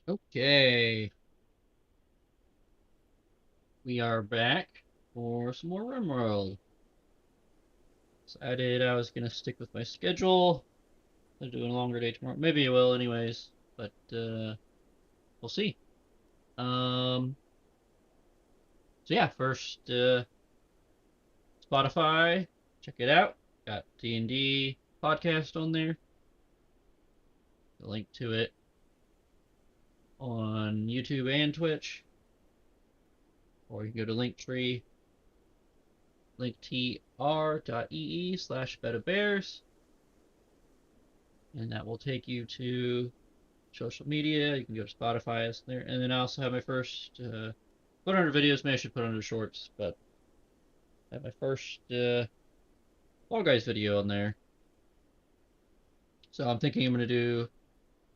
Okay, we are back for some more RimWorld. Decided I was gonna stick with my schedule. I'll do a longer day tomorrow. Maybe I will, anyways. But we'll see. Um, so yeah, first Spotify, check it out. Got D&D podcast on there. The link to it on YouTube and Twitch, or you can go to Linktree, linktr.ee/bedabears, and that will take you to social media. You can go to Spotify, it's there. And then I also have my first, put under videos, maybe I should put under shorts, but I have my first Fall Guys video on there. So I'm thinking I'm going to do,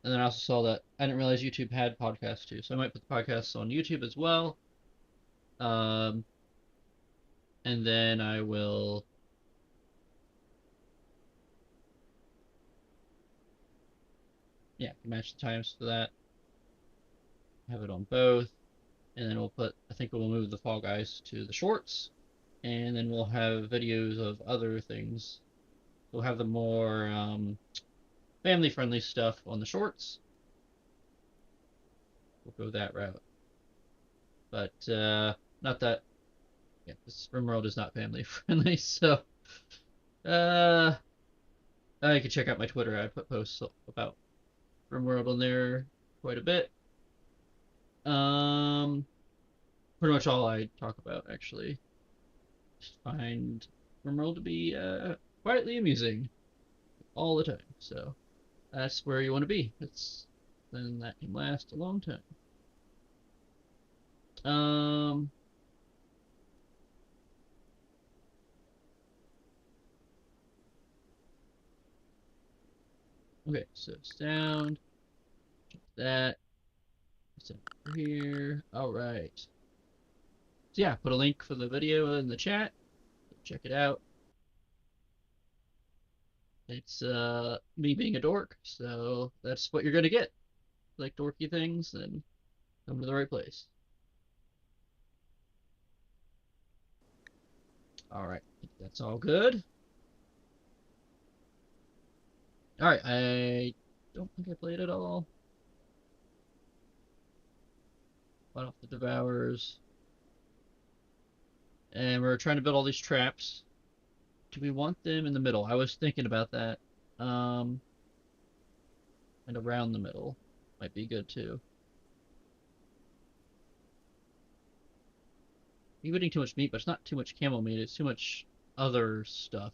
and then I also saw that I didn't realize YouTube had podcasts too. So I might put the podcasts on YouTube as well. Um, and then I will, yeah, match the times for that. Have it on both. And then we'll put, I think we'll move the Fall Guys to the shorts. And then we'll have videos of other things. We'll have the more family friendly stuff on the shorts. We'll go that route. But not that, yeah, this RimWorld is not family friendly. So uh, you can check out my Twitter. I put posts about RimWorld on there quite a bit. Um, Pretty much all I talk about, actually. Just find RimWorld to be quietly amusing all the time. So that's where you want to be. Then that can last a long time. Um, okay, so sound, that, here. All right. So yeah, put a link for the video in the chat. Check it out. It's me being a dork, so that's what you're gonna get. Like dorky things, then come to the right place. All right, that's all good. All right, I don't think I played it all. Fought off the Devourers, and we're trying to build all these traps. Do we want them in the middle? I was thinking about that. Um, and around the middle might be good too. You're eating too much meat, but it's not too much camel meat. It's too much other stuff.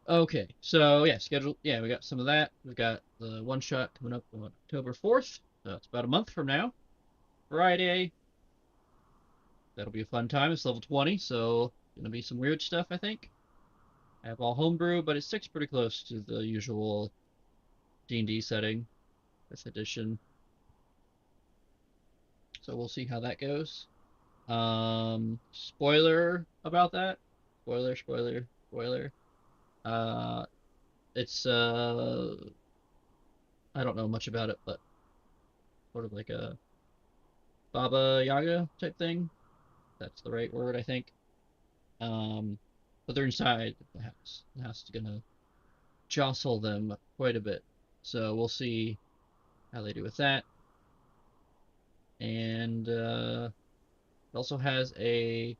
Okay, so yeah, schedule. Yeah, we got some of that. We've got the one shot coming up on October 4th. So it's about a month from now. Friday. That'll be a fun time. It's level 20, so gonna be some weird stuff, I think. I have all homebrew, but it sticks pretty close to the usual D&D setting, 5th edition. So we'll see how that goes. Spoiler about that. Spoiler. Uh, it's I don't know much about it, but sort of like a Baba Yaga type thing. That's the right word, I think. Um, but they're inside the house. The house is gonna jostle them quite a bit. So we'll see how they do with that. And it also has a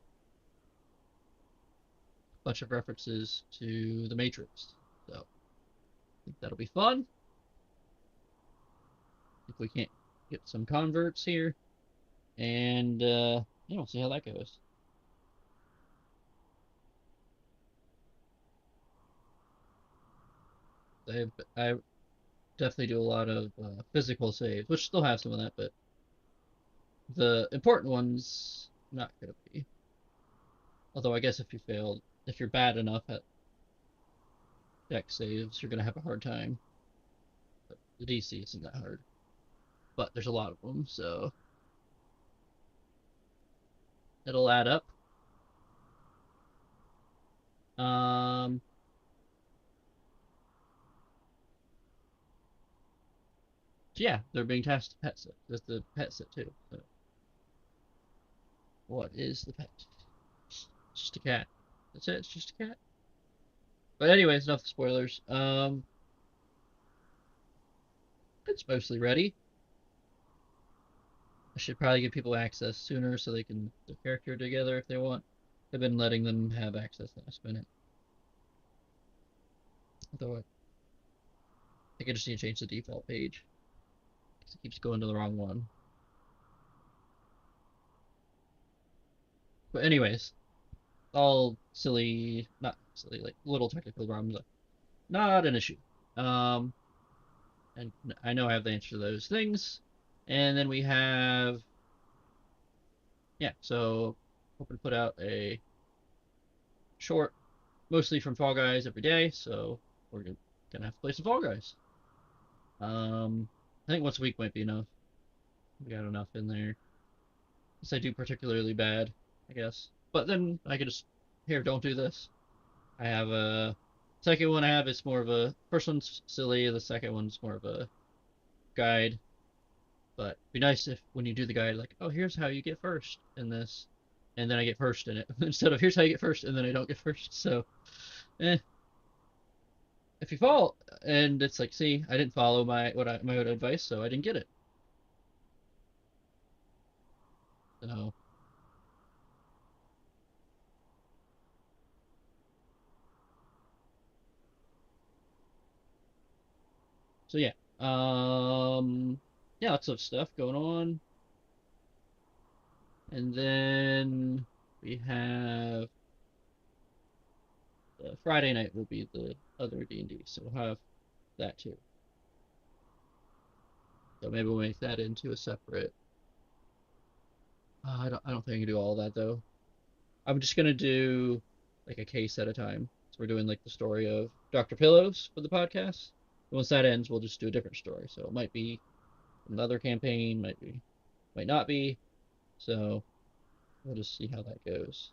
bunch of references to the Matrix. So I think that'll be fun. If we can't get some converts here. And yeah, we'll see how that goes. I definitely do a lot of physical saves, which still have some of that, but the important ones not gonna be. Although I guess if you're bad enough at deck saves, you're gonna have a hard time. But the DC isn't that hard, but there's a lot of them, so it'll add up. Um, so yeah, they're being tasked to pet sit. That's the pet sit too. So what is the pet? It's just a cat. That's it. It's just a cat. But anyways, enough spoilers. It's mostly ready. I should probably give people access sooner so they can put their character together if they want. I've been letting them have access last minute. Although I think I just need to change the default page because it keeps going to the wrong one. But anyways, all silly, not silly, like little technical problems. Not an issue. Um, and I know I have the answer to those things. And then we have, yeah, so hoping to put out a short, mostly from Fall Guys every day. So we're gonna have to play some Fall Guys. I think once a week might be enough. We got enough in there. Unless I do particularly bad, I guess. But then I could just, here, don't do this. I have a second one I have is more of a first one's silly, the second one's more of a guide. But it'd be nice if when you do the guide, like, oh, here's how you get first in this, and then I get first in it instead of here's how you get first and then I don't get first. So, eh, if you fall and it's like, see, I didn't follow my own advice, so I didn't get it. So, so yeah, yeah, lots of stuff going on, and then we have Friday night will be the other D&D, so we'll have that too. So maybe we'll make that into a separate. I don't think I can do all that though. I'm just gonna do like a case at a time. So we're doing like the story of Dr. Pillows for the podcast. And once that ends, we'll just do a different story. So it might be another campaign, might not be. So we'll just see how that goes.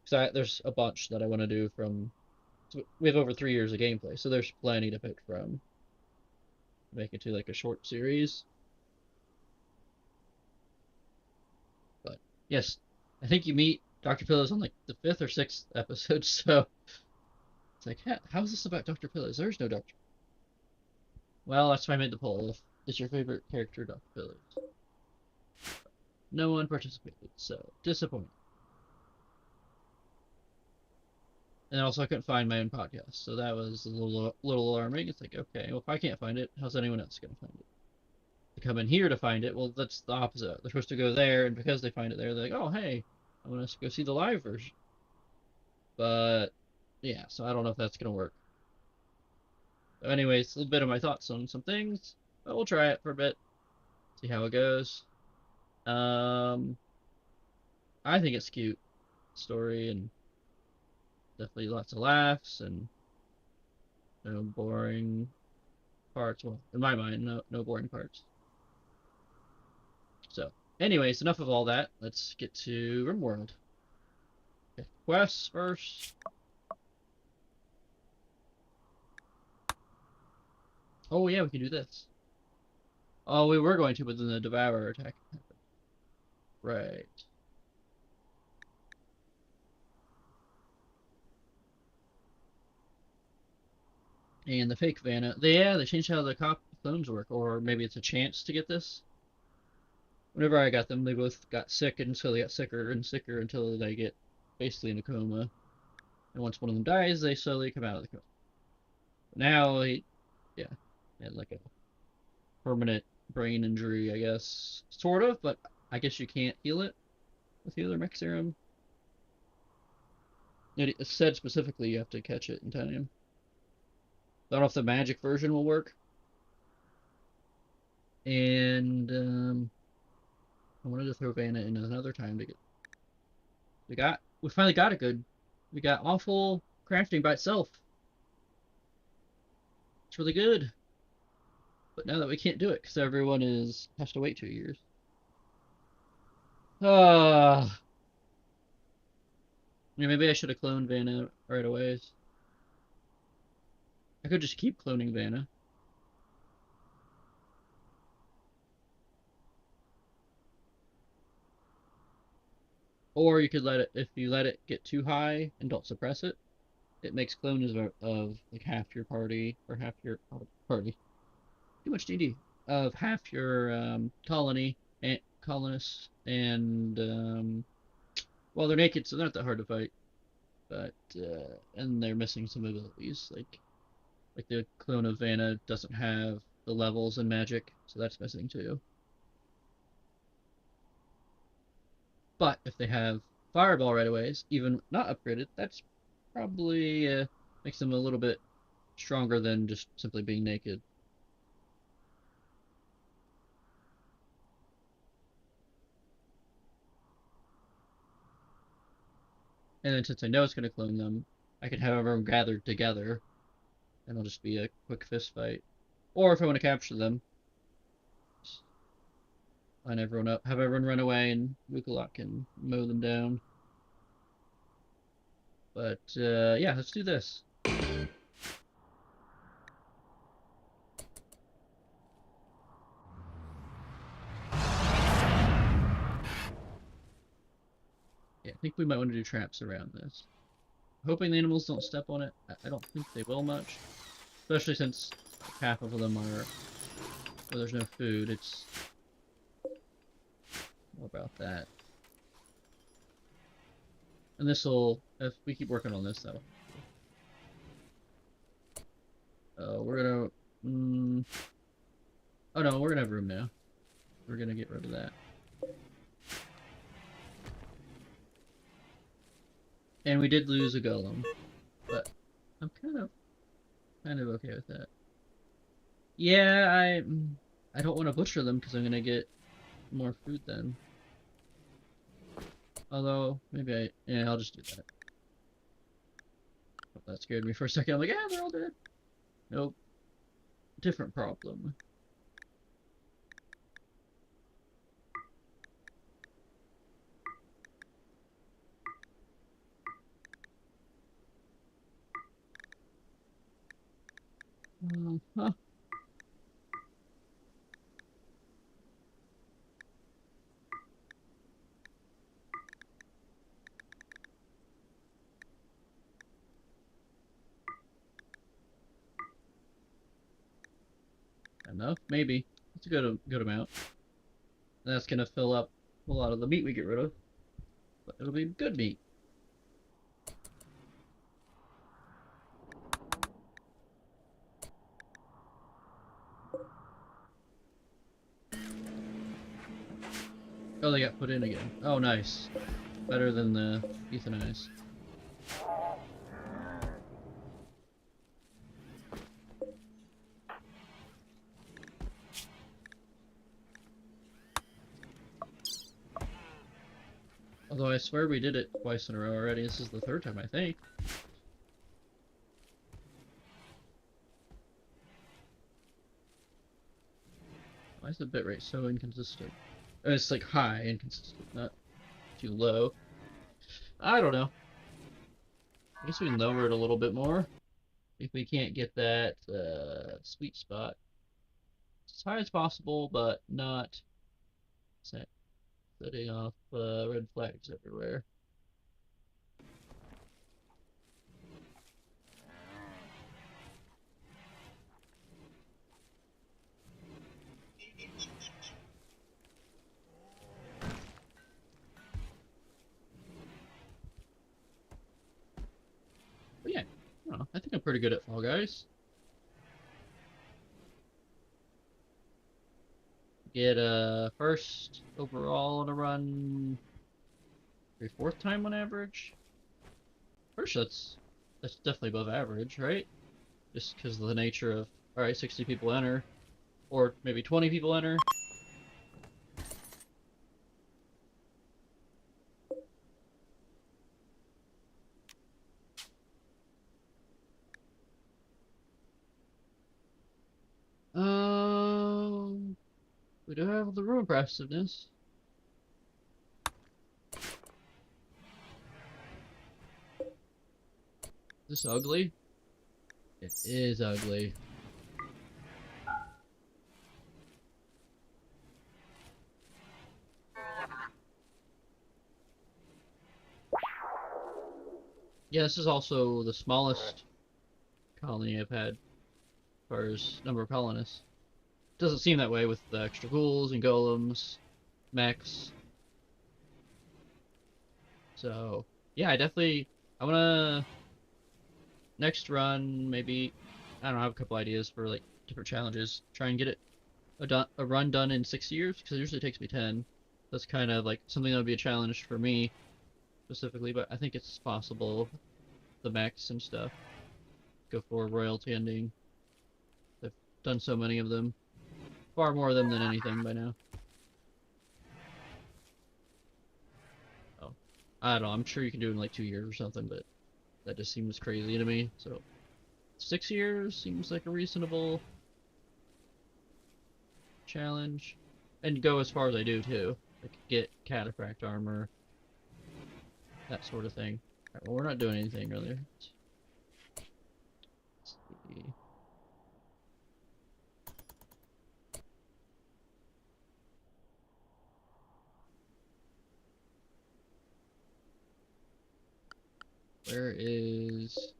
Because there's a bunch that I want to do from. So we have over 3 years of gameplay, so there's plenty to pick from. Make it to like a short series. But yes, I think you meet Dr. Pillows on like the fifth or sixth episode. So it's like, how is this about Dr. Pillows? There's no Dr. Well, that's why I made the poll. Is your favorite character Dr. Pillows? No one participated, so disappointing. And also, I couldn't find my own podcast, so that was a little alarming. It's like, okay, well, if I can't find it, how's anyone else gonna find it? They come in here to find it. Well, that's the opposite. They're supposed to go there, and because they find it there, they're like, oh, hey, I want to go see the live version. But yeah, so I don't know if that's gonna work. So anyways, a little bit of my thoughts on some things, but we'll try it for a bit, see how it goes. Um, I think it's cute story and definitely lots of laughs and no boring parts. Well, in my mind, no boring parts. So, anyways, enough of all that. Let's get to RimWorld. Okay, quests first. Oh yeah, we can do this. Oh, we were going to, but then the Devourer attack happened. Right. And the fake Vanna. They changed how the clones work, or maybe it's a chance to get this. Whenever I got them, they both got sick, and so they got sicker and sicker until they get basically in a coma. And once one of them dies, they slowly come out of the coma. Now yeah, had like a permanent brain injury, I guess, sort of. But I guess you can't heal it with the other mech serum. It said specifically you have to catch it in time. I don't know if the magic version will work. And I wanted to throw Vanna in another time to get. We finally got it good. We got awful crafting by itself. It's really good. But now that we can't do it because everyone has to wait 2 years. Ah, Yeah, maybe I should have cloned Vanna right away. I could just keep cloning Vanna. Or you could let it, if you let it get too high and don't suppress it, it makes clones of like half your party, or half your party. Too much DD. Of half your colony and colonists, and well, they're naked, so they're not that hard to fight. But and they're missing some abilities, like the clone of Vanna doesn't have the levels in magic, so that's missing too. But if they have fireball right aways, even not upgraded, that's probably makes them a little bit stronger than just simply being naked. And then since I know it's going to clone them, I can have everyone gathered together, and it'll just be a quick fist fight. Or if I want to capture them, line everyone up, have everyone run away, and Wukalok can mow them down. But yeah, let's do this. Yeah, I think we might want to do traps around this. Hoping the animals don't step on it. I don't think they will much, especially since like, half of them are where there's no food. It's more about that. And this will, if we keep working on this, though. We're gonna. Oh no, we're gonna have room now. We're gonna get rid of that. And we did lose a golem, but I'm kind of okay with that. Yeah, I don't want to butcher them because I'm gonna get more food then. Although maybe yeah, I'll just do that. Oh, that scared me for a second. I'm like, yeah, they're all dead. Nope, different problem. Huh. Enough, maybe. It's a good amount. That's gonna fill up a lot of the meat we get rid of, but it'll be good meat. Oh, they got put in again. Oh, nice. Better than the euthanize. Although I swear we did it twice in a row already. This is the third time, I think. Why is the bitrate so inconsistent? It's like high inconsistent, not too low. I don't know. I guess we can lower it a little bit more if we can't get that sweet spot as high as possible, but not setting off red flags everywhere. But yeah, I think I'm pretty good at Fall Guys. Get a first overall in a run every fourth time on average. First, that's definitely above average, right? Just because of the nature of all right, 60 people enter, or maybe 20 people enter. Um, we do have the room impressiveness. Is this ugly? It is ugly. Yeah, this is also the smallest colony I've had as far as number of colonists. Doesn't seem that way with the extra ghouls and golems, mechs. So yeah, I wanna next run maybe I don't know, I have a couple ideas for like different challenges. Try and get a run done in 6 years because it usually takes me 10. That's kind of like something that would be a challenge for me specifically, but I think it's possible. The mechs and stuff. Go for royalty ending. I've done so many of them. Far more of them than anything by now. Oh, I don't know. I'm sure you can do it in like 2 years or something, but that just seems crazy to me. So 6 years seems like a reasonable challenge, and go as far as I do too. Like get cataphract armor, that sort of thing. All right, well, we're not doing anything earlier. Let's see. Where is?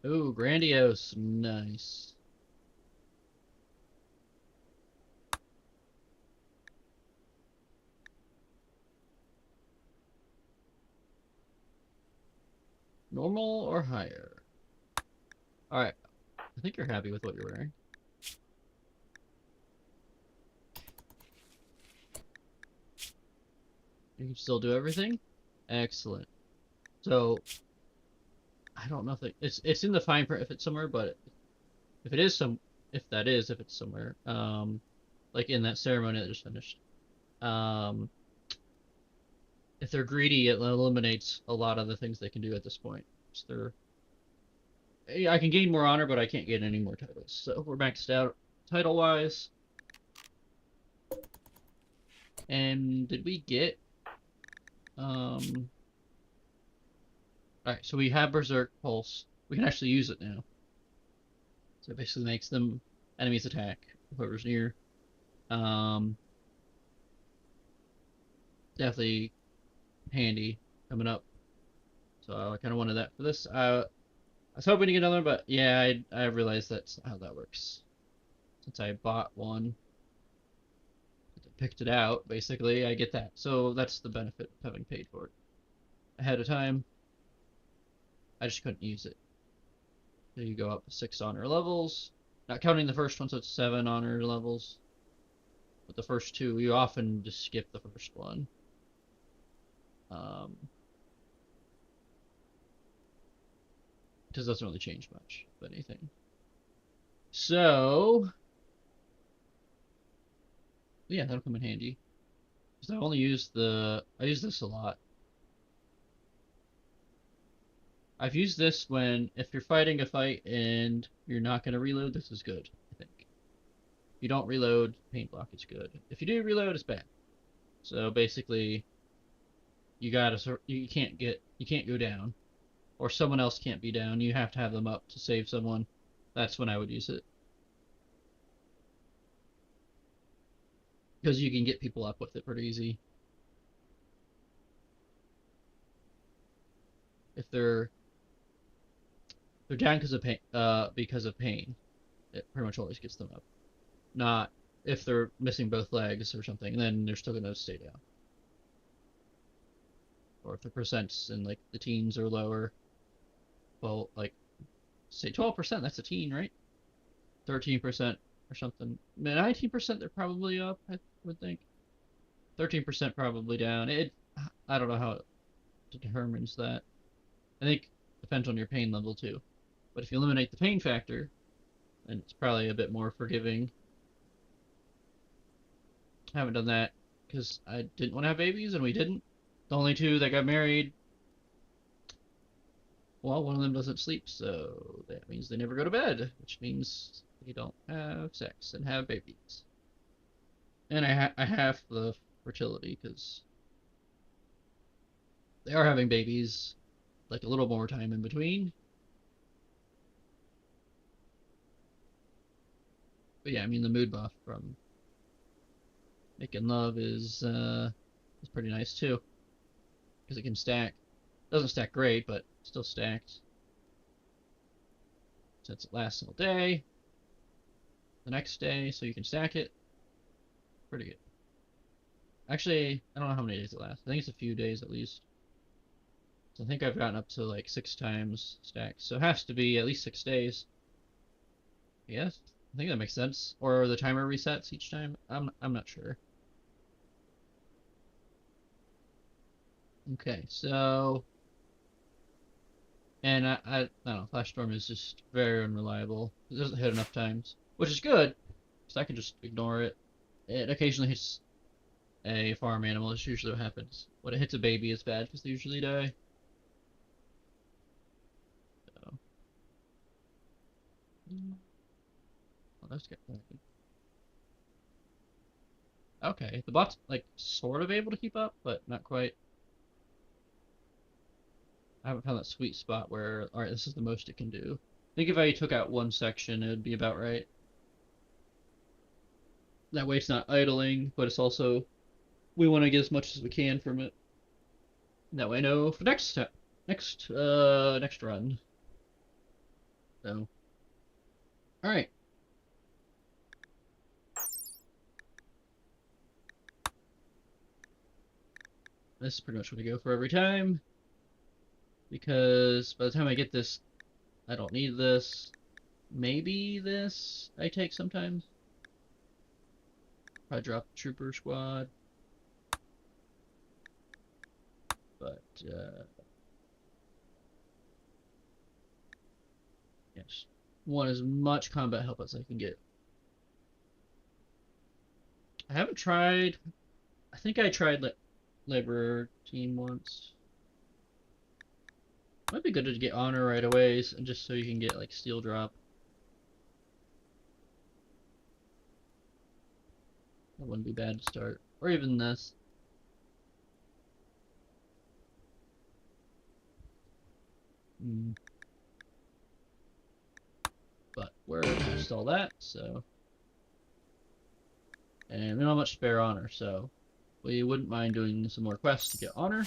Ooh, grandiose, nice. Normal or higher? All right, I think you're happy with what you're wearing. You can still do everything. Excellent. So I don't know if it's in the fine print if it's somewhere, but if it is if it's somewhere, like in that ceremony that just finished, um, if they're greedy, it eliminates a lot of the things they can do at this point. So I can gain more honor, but I can't get any more titles. So we're maxed out title wise. And did we get um? All right, so we have Berserk Pulse. We can actually use it now. So it basically makes them enemies attack whoever's near. Um, Definitely handy coming up. So I kind of wanted that for this. I was hoping to get another, but yeah, I realized that's not how that works. Since I bought one, picked it out, basically, I get that. So that's the benefit of having paid for it ahead of time. I just couldn't use it. So you go up 6 honor levels, not counting the first one, so it's 7 honor levels. But the first two, you often just skip the first one. Um, because it doesn't really change much, if anything. So yeah, that'll come in handy. Because I use this a lot. I've used this when if you're fighting a fight and you're not gonna reload, this is good, I think. If you don't reload, paint block is good. If you do reload, it's bad. So basically, you can't go down, or someone else can't be down. You have to have them up to save someone. That's when I would use it because you can get people up with it pretty easy if they're down because of pain. It pretty much always gets them up. Not if they're missing both legs or something, then they're still gonna stay down. Or if the percents in like the teens or lower, well, like say 12%, that's a teen, right? 13% or something. 19% they're probably up, I would think. 13% probably down. I don't know how it determines that. I think it depends on your pain level too. But if you eliminate the pain factor, then it's probably a bit more forgiving. I haven't done that because I didn't want to have babies and we didn't. The only two that got married Well, one of them doesn't sleep, so that means they never go to bed, which means they don't have sex and have babies. And I have the fertility because they are having babies, like a little more time in between. But yeah, I mean the mood buff from making love is pretty nice too because it can stack. Doesn't stack great, but still stacks. Since it lasts all day, the next day, so you can stack it. Pretty good. Actually, I don't know how many days it lasts. I think it's a few days at least. So I think I've gotten up to like 6 times stacked. So it has to be at least 6 days. Yes, I think that makes sense. Or the timer resets each time. I'm not sure. Okay, so and I don't know. Flash Storm is just very unreliable. It doesn't hit enough times, which is good, because I can just ignore it. It occasionally hits a farm animal. That's usually what happens. When it hits a baby, it's bad because they usually die. So, well, that's good. Okay, the bot's like sort of able to keep up, but not quite. I haven't found that sweet spot where, all right, this is the most it can do. I think if I took out one section, it would be about right. That way it's not idling, but it's also, we want to get as much as we can from it. That way I know for next step, next run. So, all right. This is pretty much what I go for every time, because by the time I get this, I don't need this. Maybe this I take sometimes. Probably drop the trooper squad, but yes, want as much combat help as I can get. I haven't tried. I think I tried Labor Team once. Might be good to get honor right away, and just so you can get like steel drop. That wouldn't be bad to start, or even this. Mm. But we're just all that, so. And we don't have much spare honor, so we wouldn't mind doing some more quests to get honor.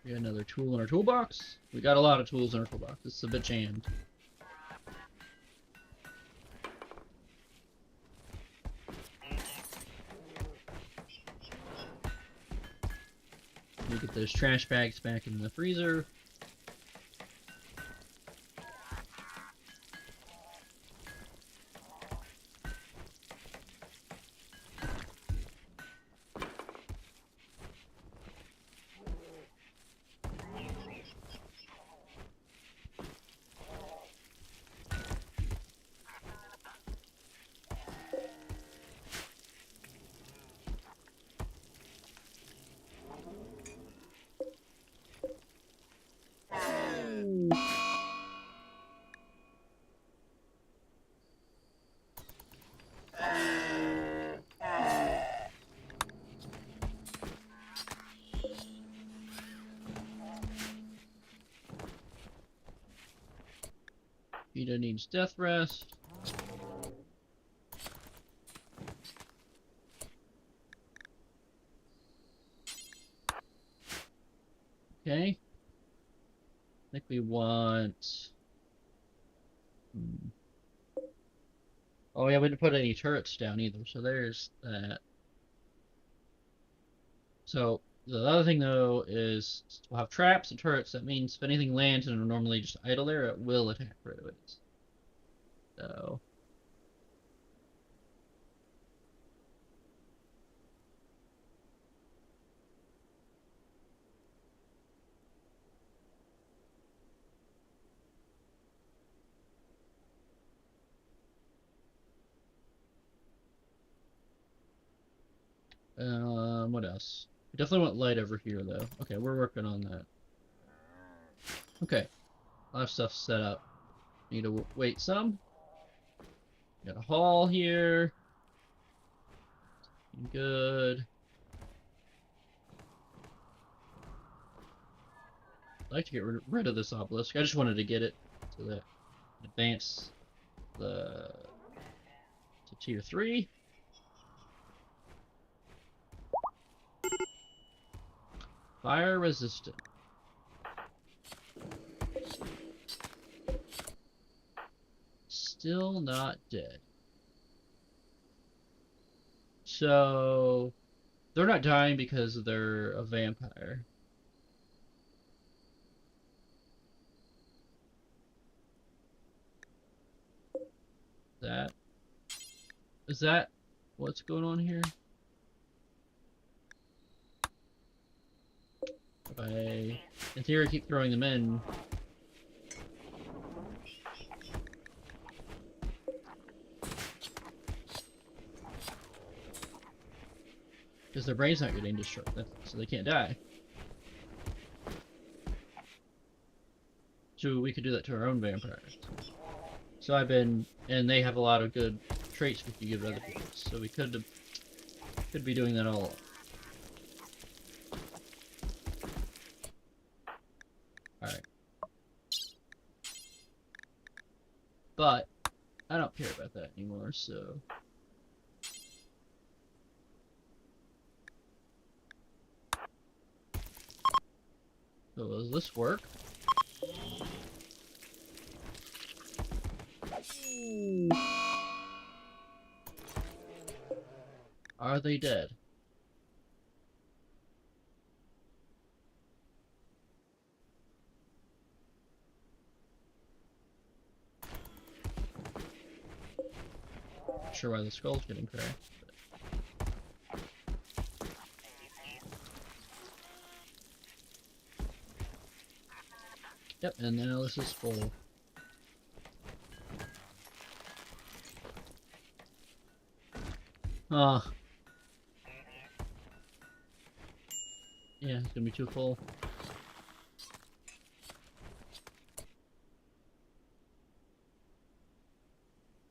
We got another tool in our toolbox. We got a lot of tools in our toolbox. It's a bit jammed. We get those trash bags back in the freezer. Vita needs death rest. Okay. I think we want. Oh yeah, we didn't put any turrets down either, so there's that. So the other thing though is we'll have traps and turrets. That means if anything lands and are normally just idle there, it will attack right away. So What else? We definitely want light over here, though. Okay, we're working on that. Okay, a lot of stuff set up. Need to wait some. Got a hall here. Good. I'd like to get rid of this obelisk. I just wanted to get it so that advance the to tier 3. Fire resistant. Still not dead. So they're not dying because they're a vampire. That is that what's going on here? If I in theory keep throwing them in. Because their brain's not getting destroyed, so they can't die. So we could do that to our own vampires. So I've been, and they have a lot of good traits we could give to other people. So we could be doing that all. All right. But I don't care about that anymore. So. So does this work? Are they dead? Not sure why the skull's getting cracked. Yep, and now this is full. Ah. Yeah, it's gonna be too full.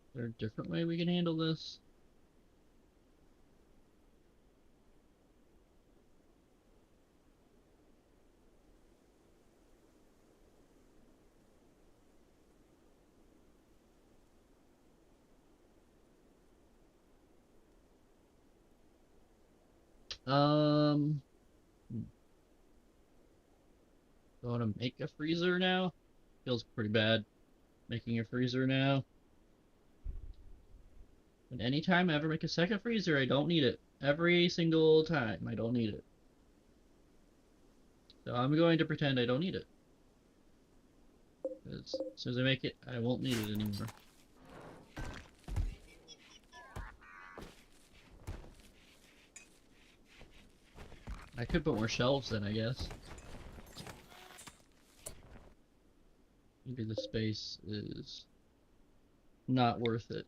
Is there a different way we can handle this? Um, do I want to make a freezer now? Feels pretty bad making a freezer now. And anytime I ever make a second freezer, I don't need it. Every single time, I don't need it. So I'm going to pretend I don't need it. Because as soon as I make it, I won't need it anymore. I could put more shelves in, I guess. Maybe the space is not worth it.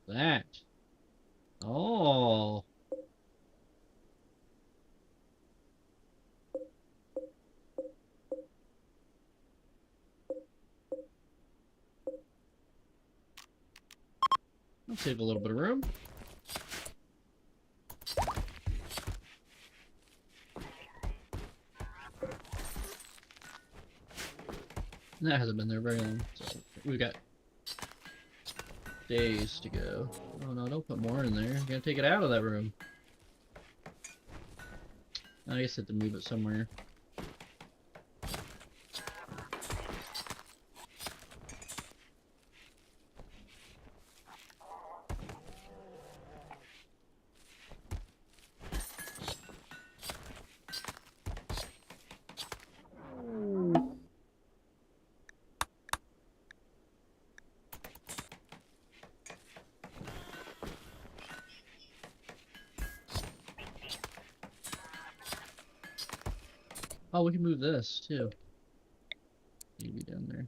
That. Oh. I'll save a little bit of room. That hasn't been there very long, so we've got days to go. Oh no, don't put more in there. You gotta take it out of that room. I guess I have to move it somewhere. Oh, we can move this too. Maybe down there.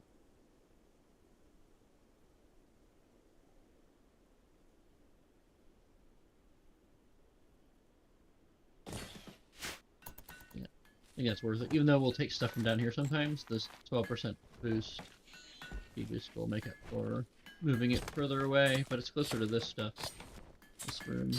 Yeah, I think that's worth it. Even though we'll take stuff from down here sometimes, this 12% boost, speed boost will make up for moving it further away, but it's closer to this stuff. This room.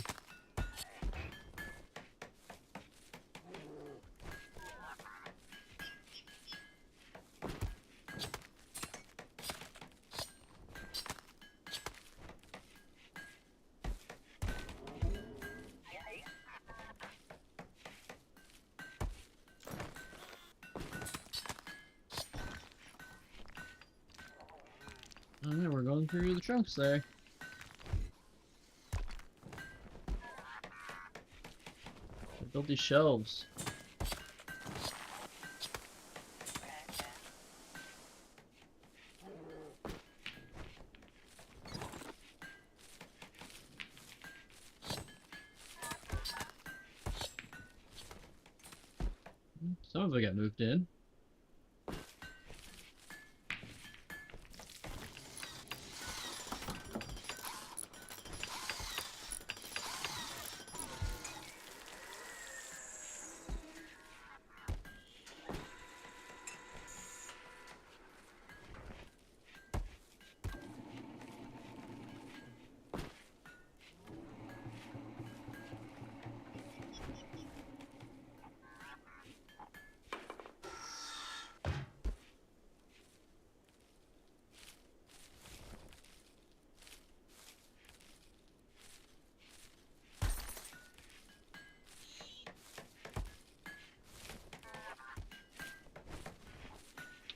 Alright, we're going through the trunks there. Build these shelves. Some of it got moved in.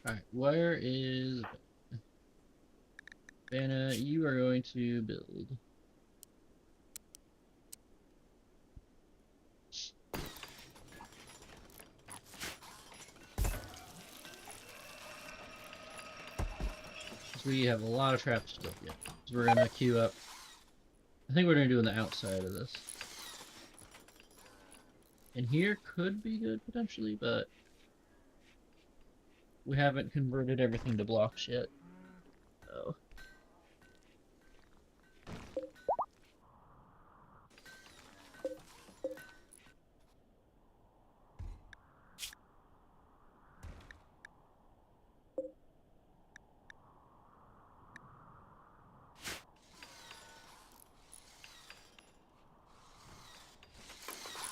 Alright, where is Vanna? You are going to build. Because we have a lot of traps still yet. So we're gonna queue up. I think we're gonna do on the outside of this. And here could be good potentially, but we haven't converted everything to blocks yet. So.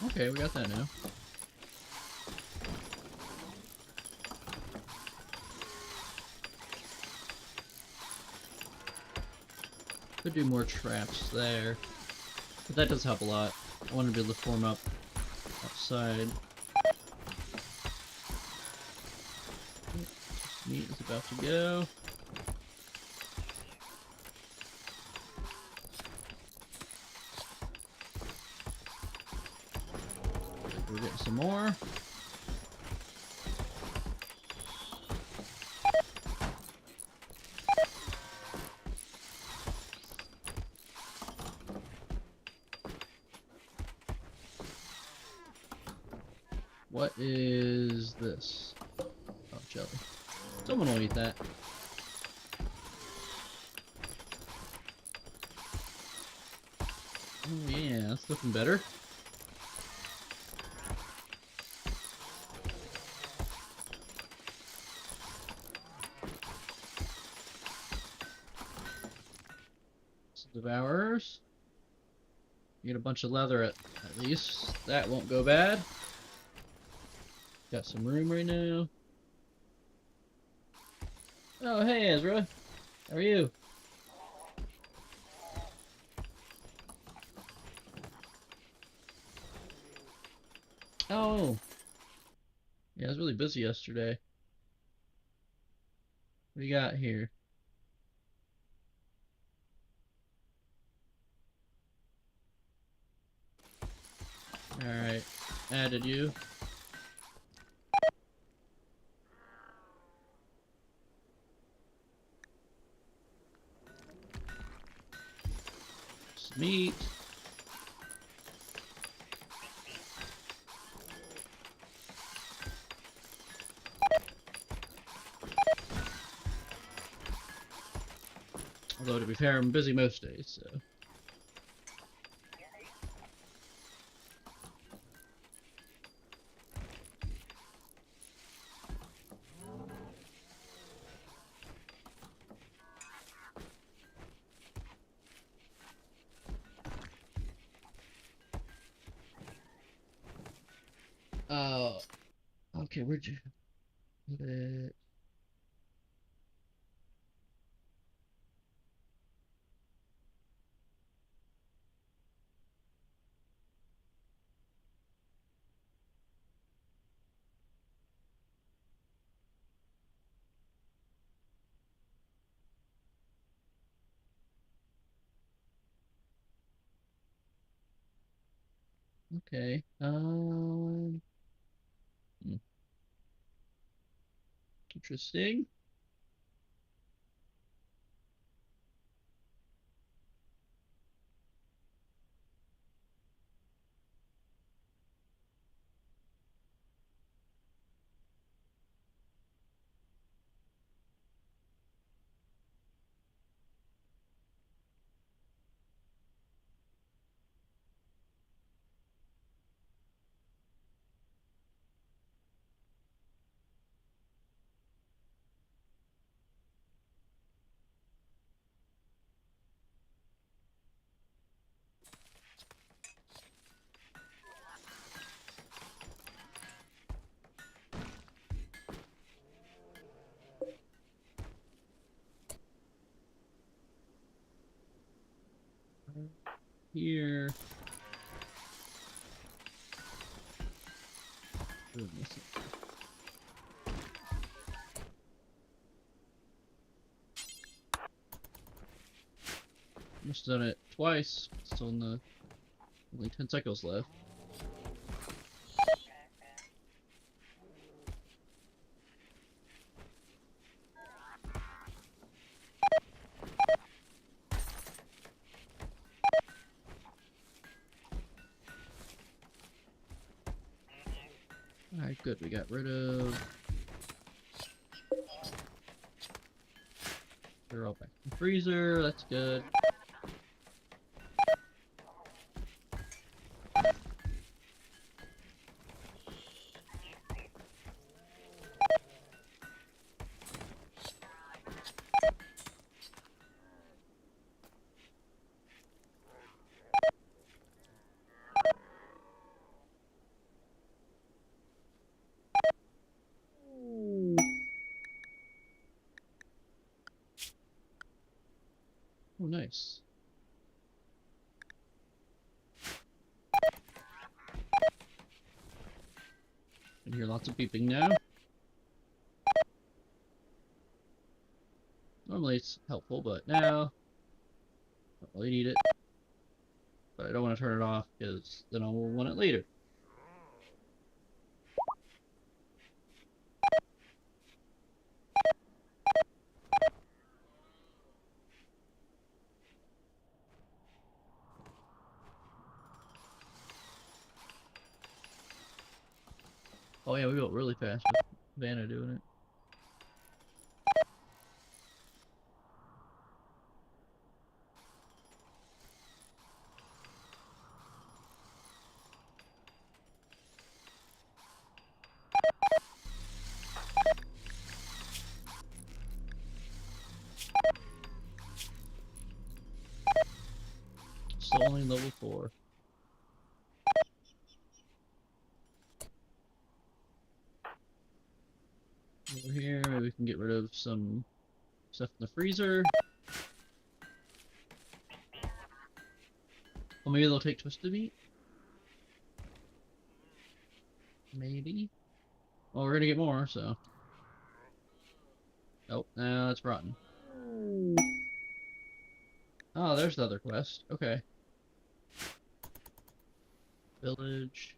Okay, we got that now. Could do more traps there. But that does help a lot. I want to be able to form up outside. Meat is about to go. We're getting some more. What is this? Oh, jelly. Someone will eat that. Oh yeah, that's looking better. Devourers. You get a bunch of leather at least. That won't go bad. Got some room right now. Oh, hey, Ezra. How are you? Oh. Yeah, I was really busy yesterday. What do you got here? Alright. Added you. Some meat. Although, to be fair, I'm busy most days, so. Oh, okay, where'd you put it? Okay. Hmm, interesting. Here. Must have done it twice. Still in the only 10 cycles left. Alright, good. We got rid of. They're all back in the freezer. That's good. Oh, nice. I can hear lots of beeping now. Normally it's helpful, but now I don't really need it. But I don't want to turn it off because then I'll want it later. Oh yeah, we built really fast with Vanna doing it. Still only level 4. Over here, maybe we can get rid of some stuff in the freezer. Well, maybe they'll take Twisted Meat? Maybe? Well, we're gonna get more, so. Oh, no, it's rotten. Oh, there's the other quest. Okay. Village.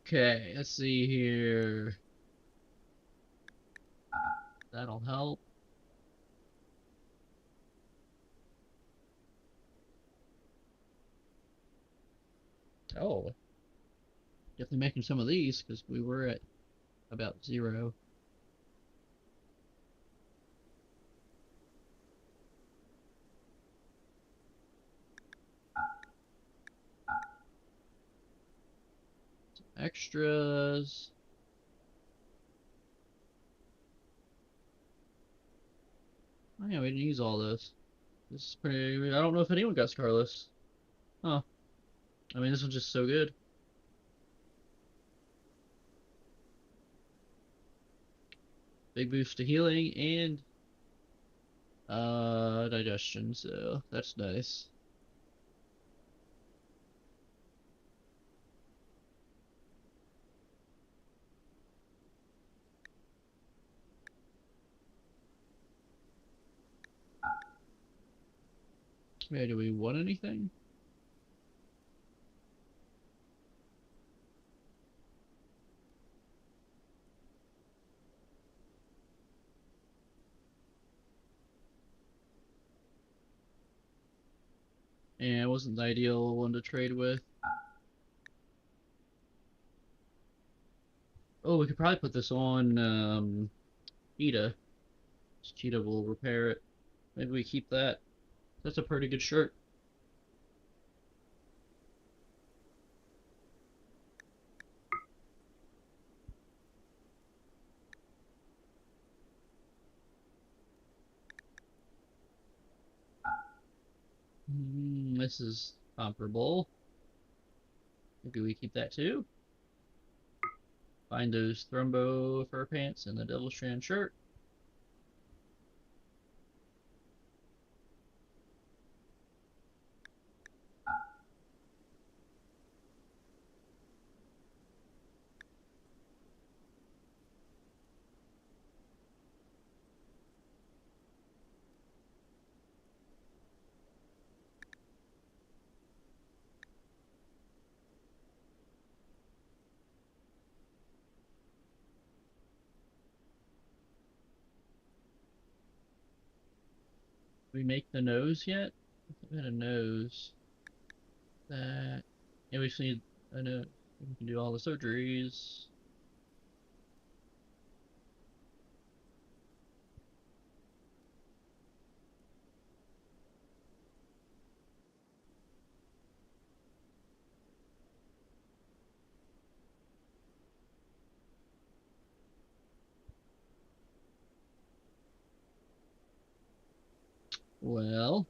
Okay, let's see here. That'll help. Oh, definitely making some of these because we were at about 0. Extras. Oh yeah, we didn't use all this. This is pretty. I don't know if anyone got Scarless. Huh. I mean, this one's just so good. Big boost to healing and digestion, so that's nice. Yeah, do we want anything? And it wasn't the ideal one to trade with. Oh, we could probably put this on Cheetah. Cheetah will repair it. Maybe we keep that. That's a pretty good shirt. This is comparable. Maybe we keep that too. Find those Thrumbo fur pants and the Devil Strand shirt. We make the nose yet? We had a nose. That. Yeah, we just need a nose. We can do all the surgeries. Well,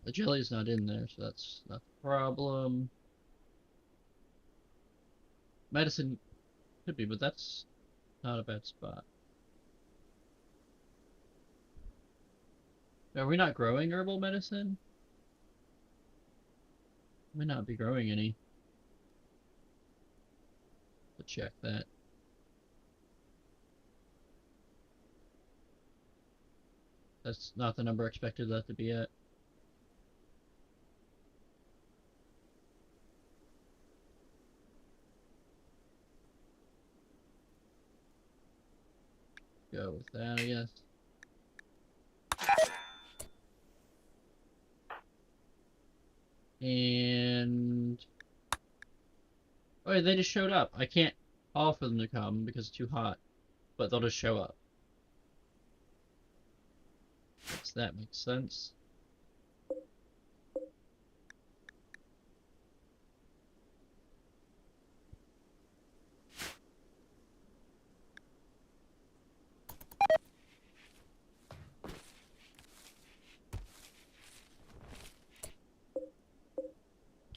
the jelly's not in there, so that's not the problem. Medicine could be, but that's not a bad spot. Are we not growing herbal medicine? We may not be growing any. To check that. That's not the number I expected that to be at. Go with that, I guess. And oh, yeah, they just showed up. I can't call for them to come because it's too hot, but they'll just show up. Guess that makes sense.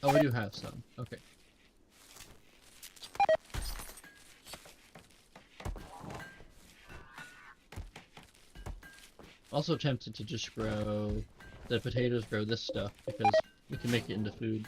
Oh, we do have some. Okay. Also tempted to just grow the potatoes, grow this stuff because we can make it into food.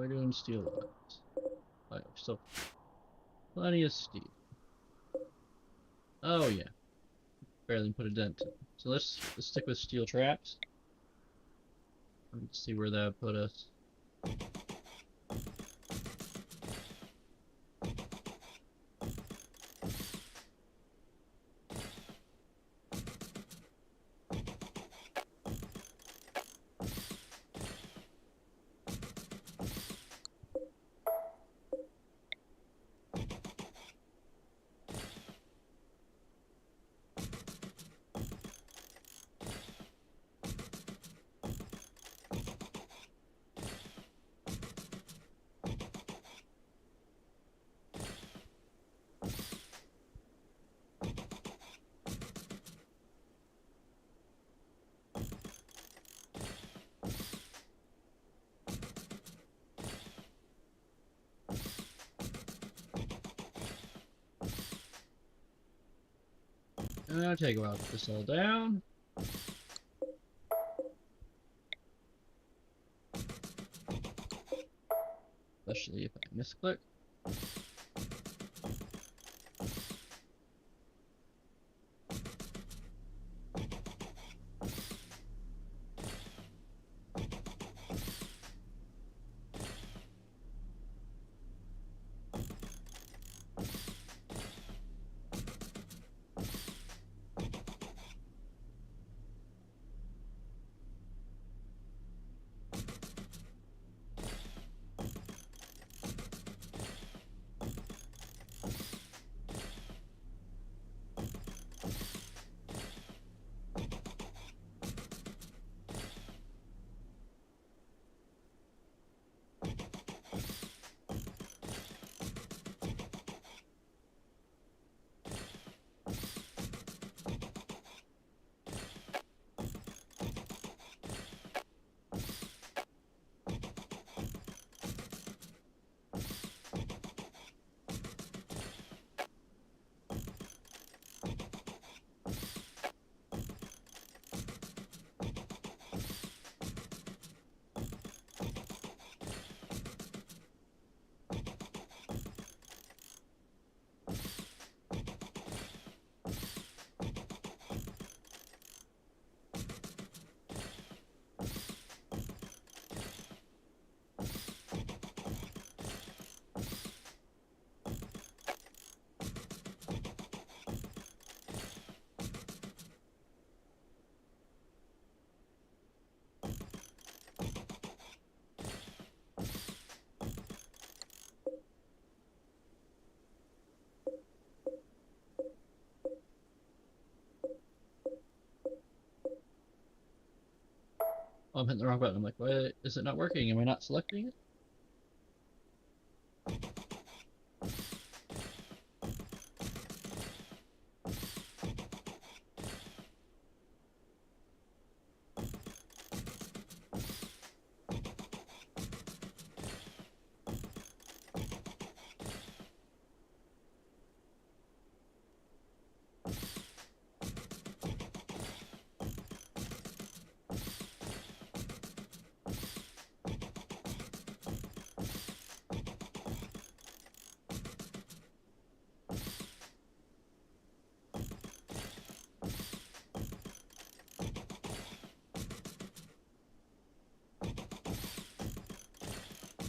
we doing steel-wise? Oh, yeah, we still plenty of steel. Oh yeah, barely put a dent in. So let's stick with steel traps. Let's see where that put us. And I'll take a while to put this all down. Especially if I misclick. Oh, I'm hitting the wrong button. I'm like, why is it not working? Am I not selecting it?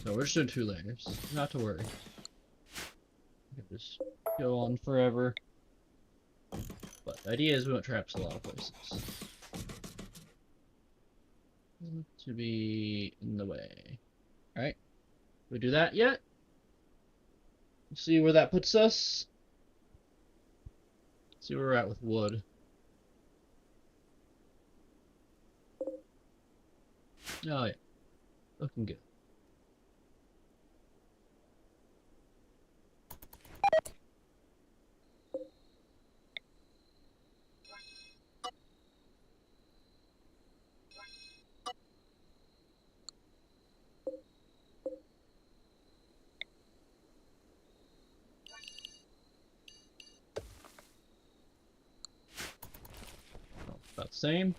So we're just doing 2 layers. Not to worry. We can just go on forever. But the idea is we want traps a lot of places. To be in the way. Alright. We do that yet? See where that puts us? See where we're at with wood. Oh yeah. Looking good. About the same.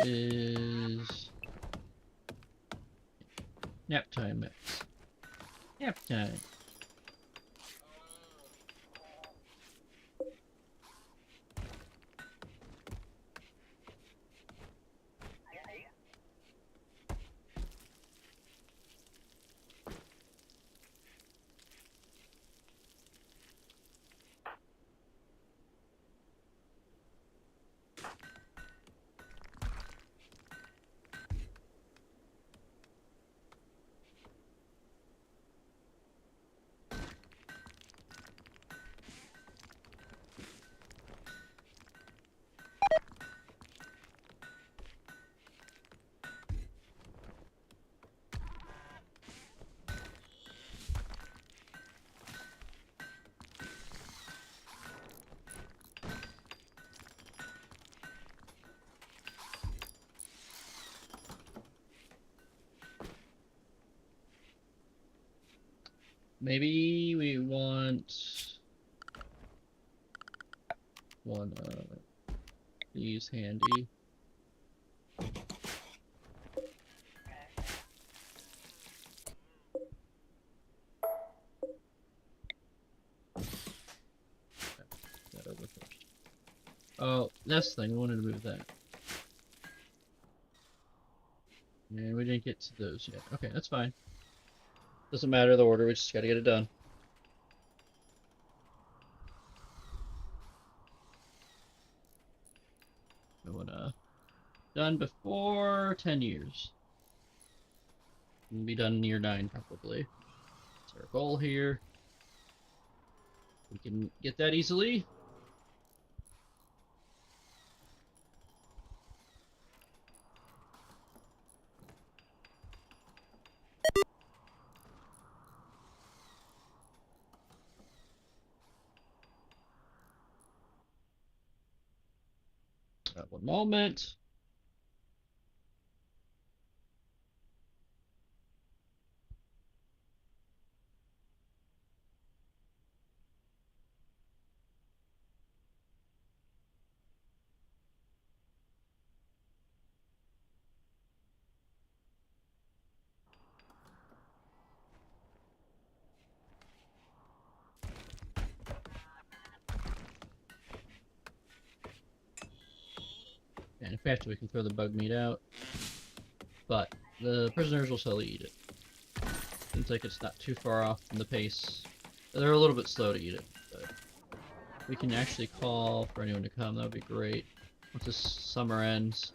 is nap time, Max. Nap time. Maybe we want one of these handy. That over first. Oh, that's the thing. We wanted to move that. And we didn't get to those yet. Okay, that's fine. Doesn't matter the order, we just gotta get it done. We wanna done before 10 years. We'll be done in year 9 probably. That's our goal here. We can get that easily. One moment. And if we have to, we can throw the bug meat out. But the prisoners will slowly eat it. Seems like it's not too far off from the pace. They're a little bit slow to eat it, but we can actually call for anyone to come. That would be great. Once this summer ends.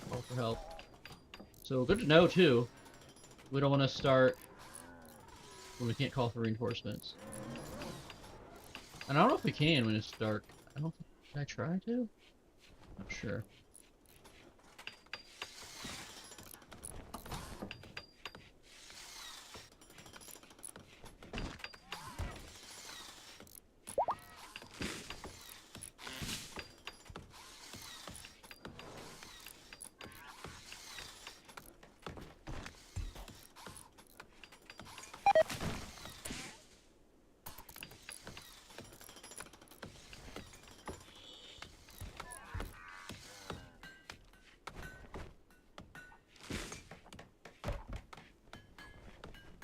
Call for help. So good to know too. We don't want to start when we can't call for reinforcements. And I don't know if we can when it's dark. I don't think. Did I try to? Not sure.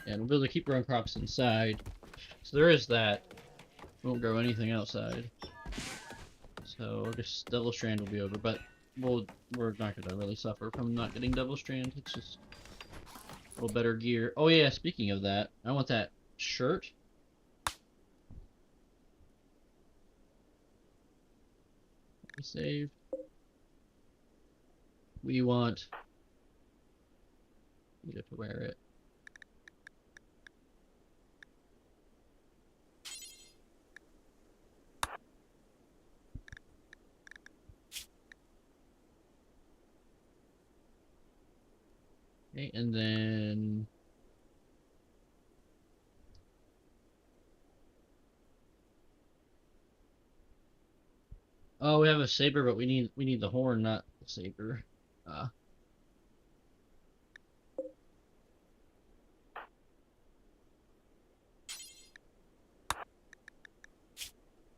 And we'll be able to keep growing crops inside. So there is that. We won't grow anything outside. So I guess double strand will be over, but we're not gonna really suffer from not getting double strand. It's just a little better gear. Oh yeah, speaking of that, I want that shirt. We saved. We want you to wear it. Okay, and then oh, we have a saber, but we need the horn, not the saber. Let's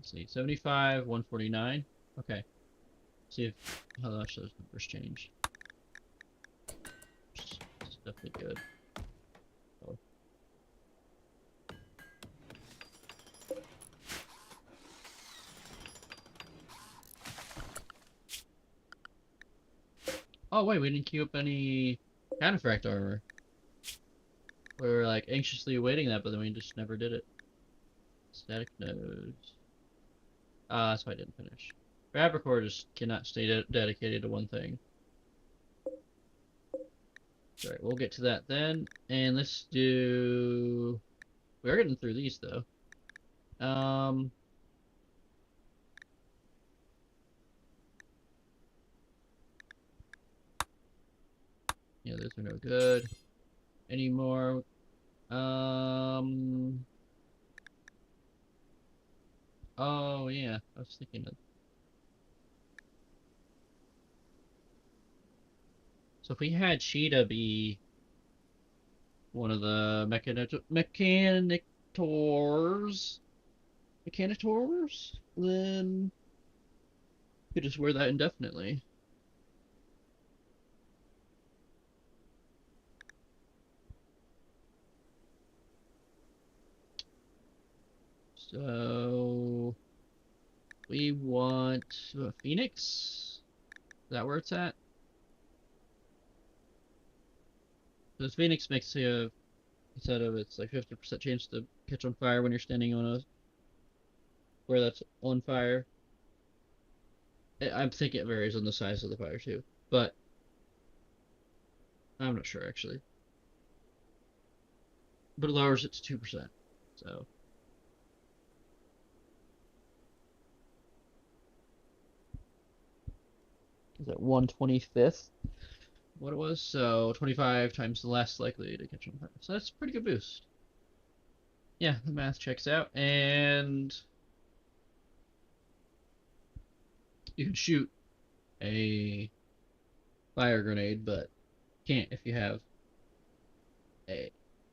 see, 75, 149. Okay, See if how much those numbers change. It's definitely good. Oh. Oh wait, we didn't queue up any counterfract armor. We were like anxiously awaiting that, but then we just never did it. Static nodes. Ah, that's why I didn't finish. Fabricore just cannot stay dedicated to one thing. Alright, we'll get to that then. And let's do... We're getting through these, though. Yeah, those are no good anymore. Oh, yeah. I was thinking of... So if we had Cheetah be one of the Mechanitors, then you could just wear that indefinitely. So we want Phoenix. Is that where it's at? Because Phoenix makes you instead of it's like 50% chance to catch on fire when you're standing on a where that's on fire. I'm thinking it varies on the size of the fire too, but I'm not sure actually. But it lowers it to 2%. So is that 1/25th? What it was? So 25 times less likely to catch on fire. So that's a pretty good boost. Yeah, the math checks out, and you can shoot a fire grenade, but can't if you have a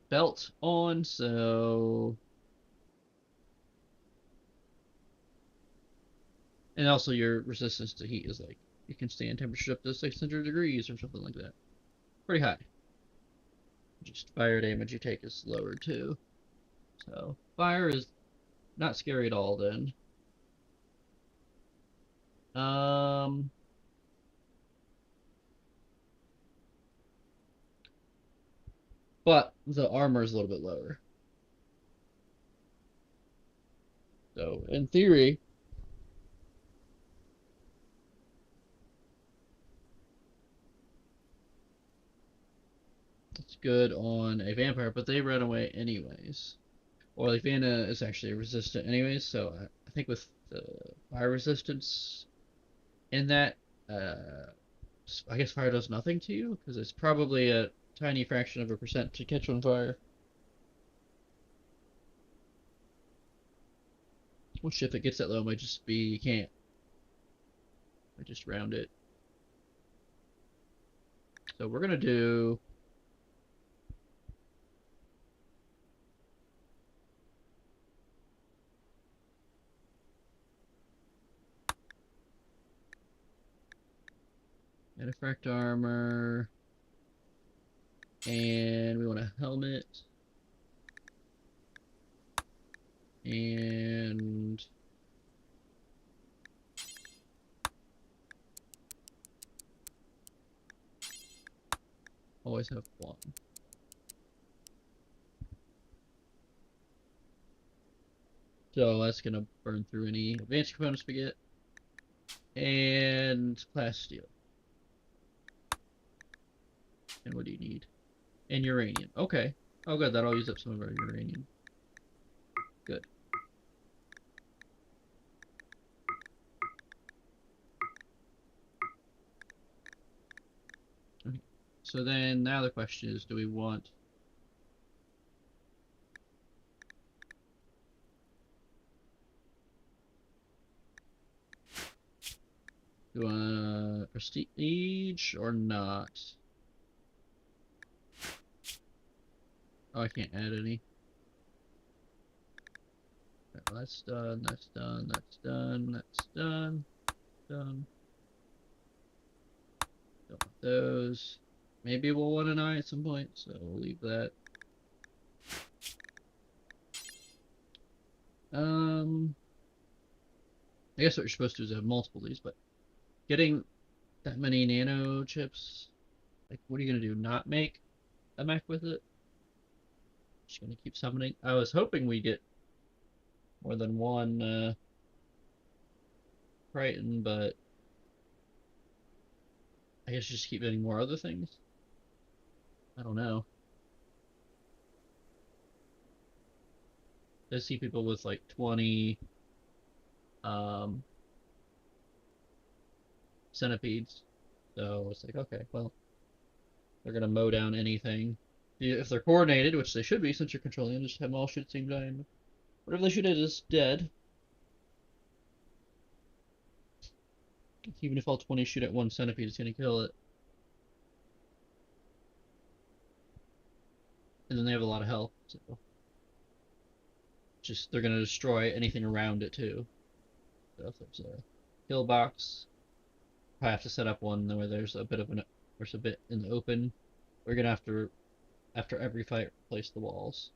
belt on. So and also your resistance to heat is like you can stand temperatures up to 600 degrees or something like that. Pretty high. Just fire damage you take is lower too. So fire is not scary at all then. Um but the armor is a little bit lower. So in theory, it's good on a vampire, but they run away anyways. Or like Vanna is actually resistant anyways, so I think with the fire resistance in that, uh, I guess fire does nothing to you because it's probably a tiny fraction of a percent to catch on fire. Which if it gets that low, might just be you can't. I just round it. So we're gonna do Antifract armor, and we want a helmet, and always have one. So that's gonna burn through any advanced components we get. And plasteel. And what do you need? And uranium. Okay. Oh good, that'll use up some of our uranium. Good. Okay. So then now the question is, do we want prestige or not? Oh, I can't add any. Right, well, that's done, that's done, that's done, that's done, done. Don't want those. Maybe we'll want an eye at some point, so we'll leave that. I guess what you're supposed to do is have multiple of these, but getting that many nano chips, like, what are you gonna do? Not make a mech with it? Just gonna keep summoning. I was hoping we get more than one Triton, but I guess just keep getting more other things. I don't know. I see people with like 20 um, centipedes, so it's like, okay, well, they're gonna mow down anything. If they're coordinated, which they should be since you're controlling them, just have them all shoot at the same time. Whatever they shoot at is dead. Even if all 20 shoot at one centipede, it's gonna kill it. And then they have a lot of health, so just they're gonna destroy anything around it too. So if there's a kill box, I have to set up one where there's a bit in the open. We're gonna have to, after every fight, replace the walls.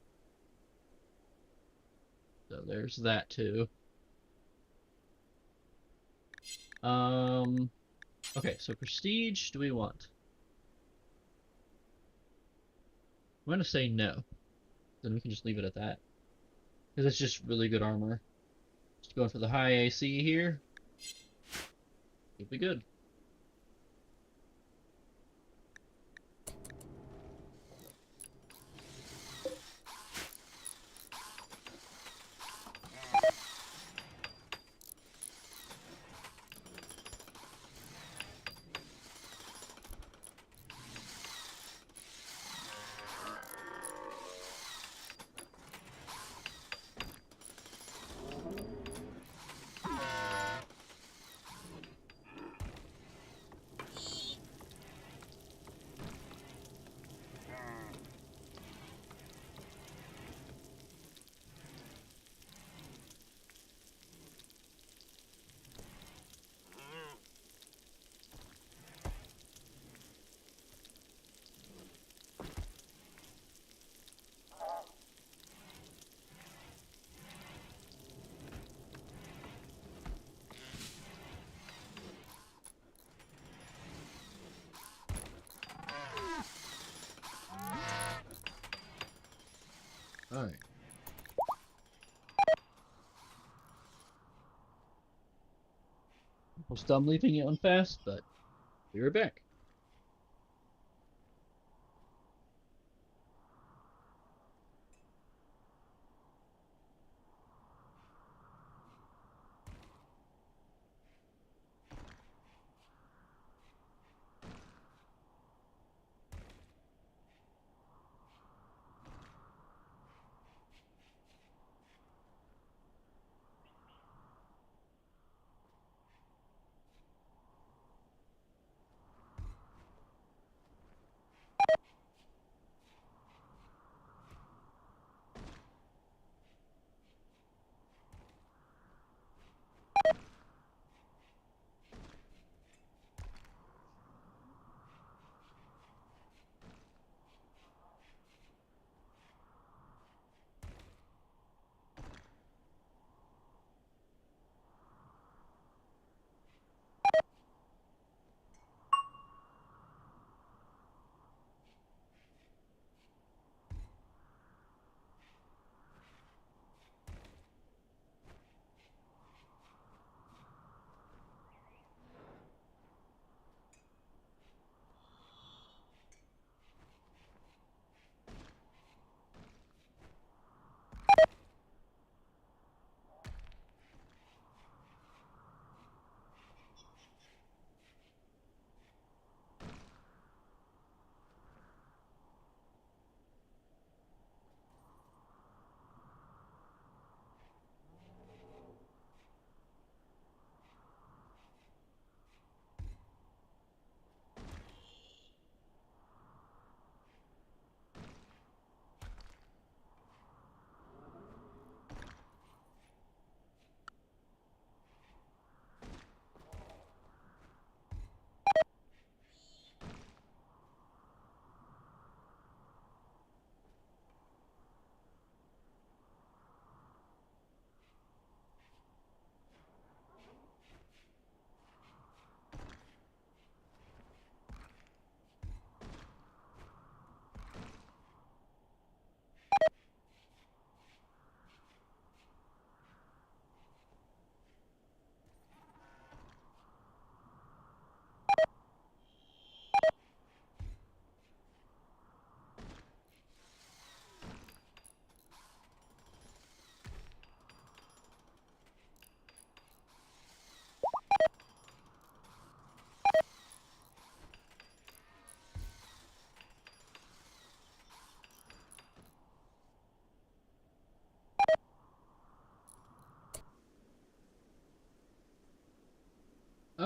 So there's that too. Um, okay, so prestige, do we want? I'm gonna say no. Then we can just leave it at that. Because it's just really good armor. Just going for the high AC here. It'll be good. Alright. Almost done leaving it on fast, but we were back.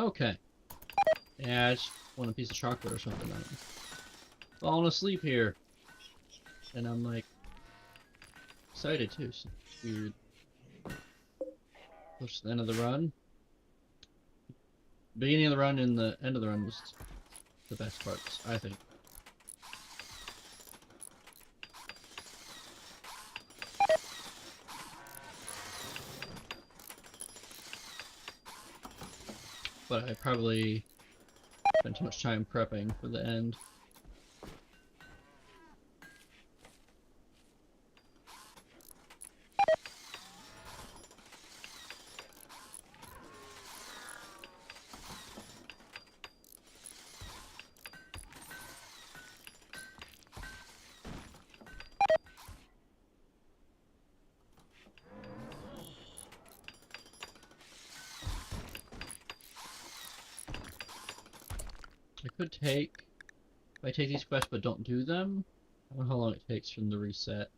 Okay. Yeah, I just want a piece of chocolate or something. I'm falling asleep here. And I'm like excited too. So weird. Push the end of the run. Beginning of the run and the end of the run was the best parts, I think. But I probably spent too much time prepping for the end. I could take, if I take these quests but don't do them, I don't know how long it takes from the reset.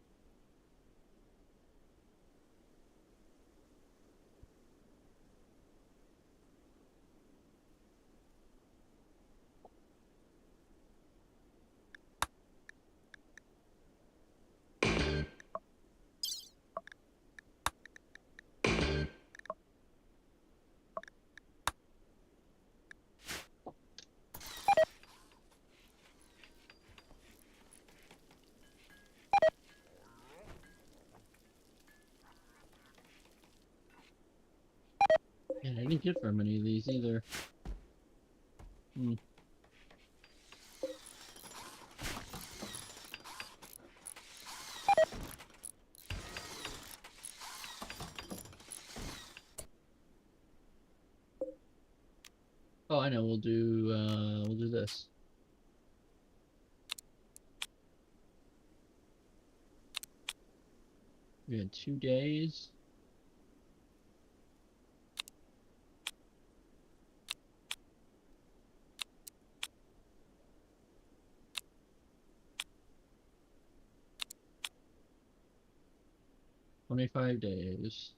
Yeah, I didn't get very many of these either. Hmm. Oh, I know. We'll do this. We had 2 days. $25.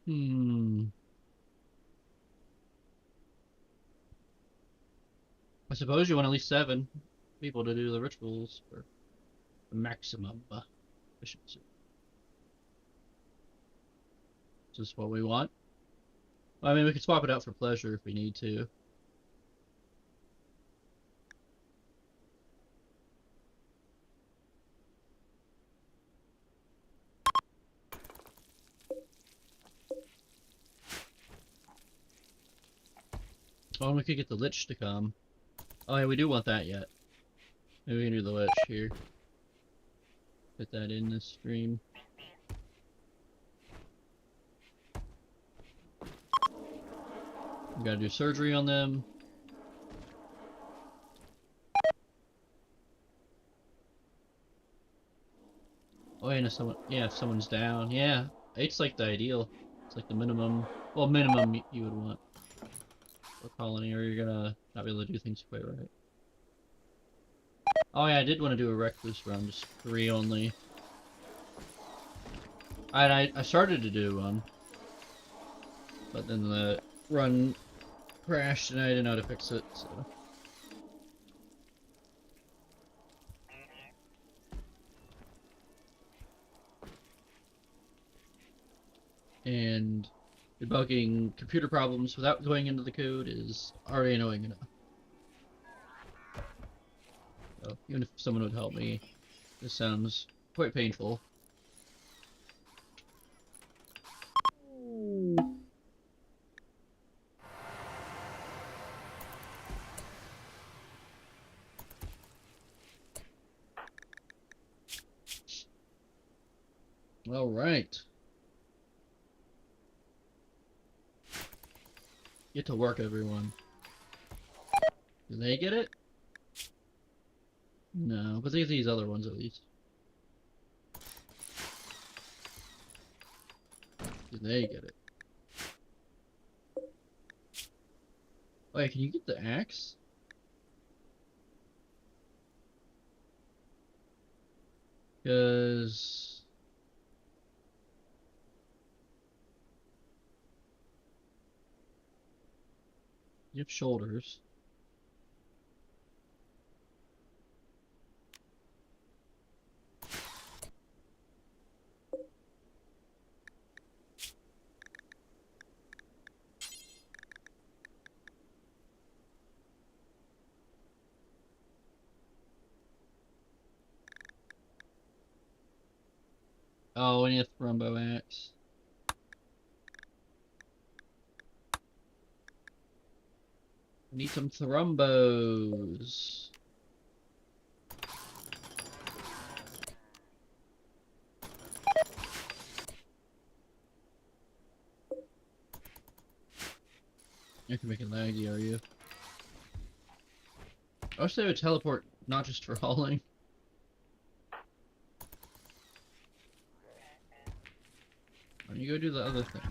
Hmm. I suppose you want at least 7 people to do the rituals for the maximum efficiency. Is this what we want? Well, I mean, we could swap it out for pleasure if we need to. Oh, and we could get the Lich to come. Oh, yeah, we do want that yet. Maybe we can do the Lich here. Put that in this stream. We gotta do surgery on them. Oh, and if someone's down, yeah, 8's like the ideal. It's like the minimum, well, minimum you would want for colony, or you're gonna not be able to do things quite right. Oh yeah, I did want to do a recluse run, just 3 only. I started to do one, but then the run crashed and I didn't know how to fix it, so. And debugging computer problems without going into the code is already annoying enough. So even if someone would help me, this sounds quite painful. All right. Get to work, everyone. Do they get it? No, but they get these other ones at least. Do they get it? Wait, can you get the axe? Because You have shoulders. Oh, and you have thrumbo axe. I need some thrumbos. You're making laggy, are you? I wish they would teleport, not just for hauling. Why don't you go do the other thing?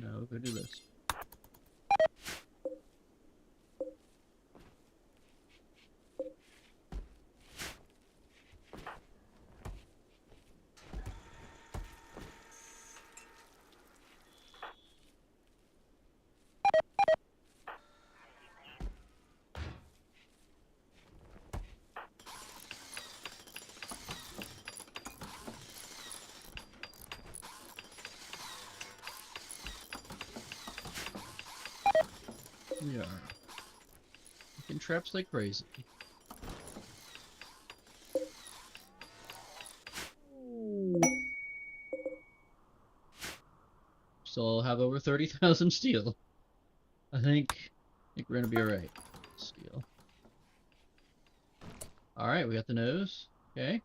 No, go do this. We are making traps like crazy. Still have over 30,000 steel. I think we're gonna be alright. Steel. Alright, we got the nose. Okay.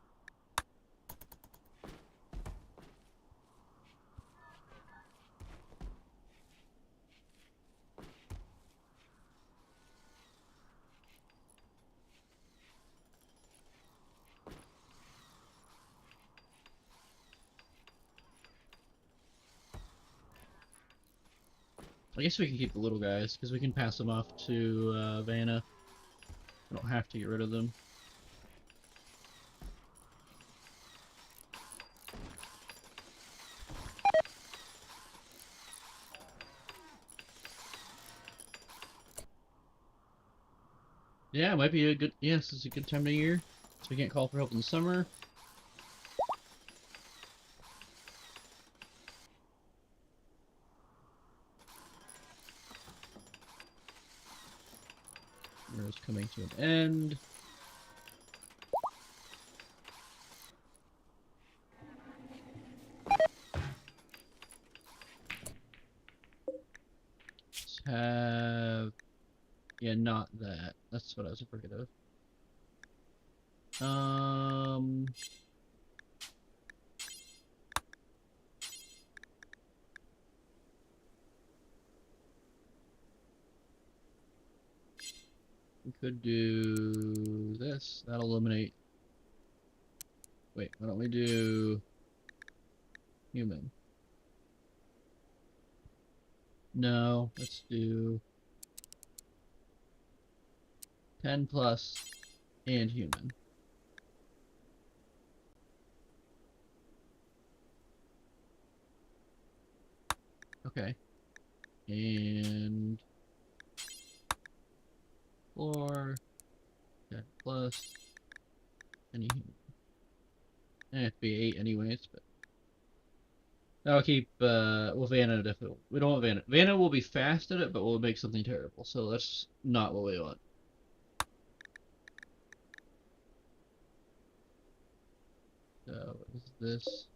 I guess we can keep the little guys, because we can pass them off to Vanna. We don't have to get rid of them. Yeah, it might be a good... Yes, it's a good time of year. So we can't call for help in the summer. Summer is coming to an end. Let's have... Yeah, not that. That's what I was afraid of. We could do this. That'll eliminate... Wait, why don't we do... Human? No, let's do... 10 plus and human. Okay. And... 4... 10 plus... Any human. It'd be 8 anyways, but... I'll keep, well, Vanna definitely... We don't want Vanna. Vanna will be fast at it, but we'll make something terrible, so that's not what we want. So, what is this?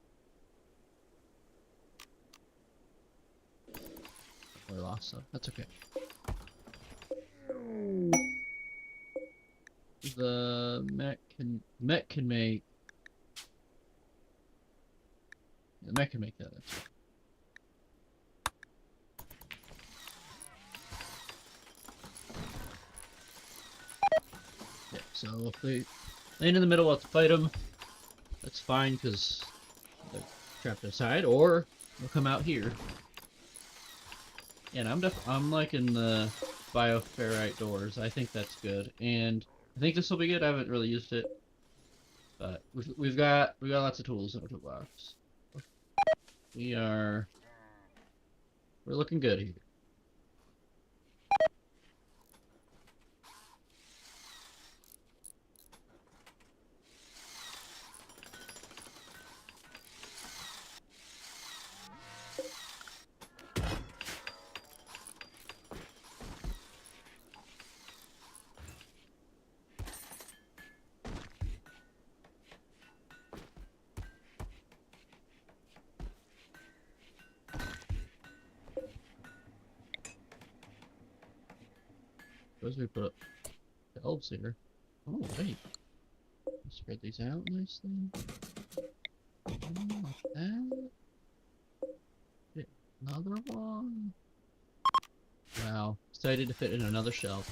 We lost some. That's okay. The mech can make... The mech can make that. That's right. Yeah, so if they land in the middle, we'll have to fight them. That's fine, because they're trapped inside, or they'll come out here. Yeah, and I'm liking the bioferrite doors. I think that's good, and I think this will be good. I haven't really used it, but we've got lots of tools in our toolbox. We're looking good here. Suppose we put up shelves here. Oh, wait. Spread these out nicely. Like that. Get another one. Wow. Excited to fit in another shelf.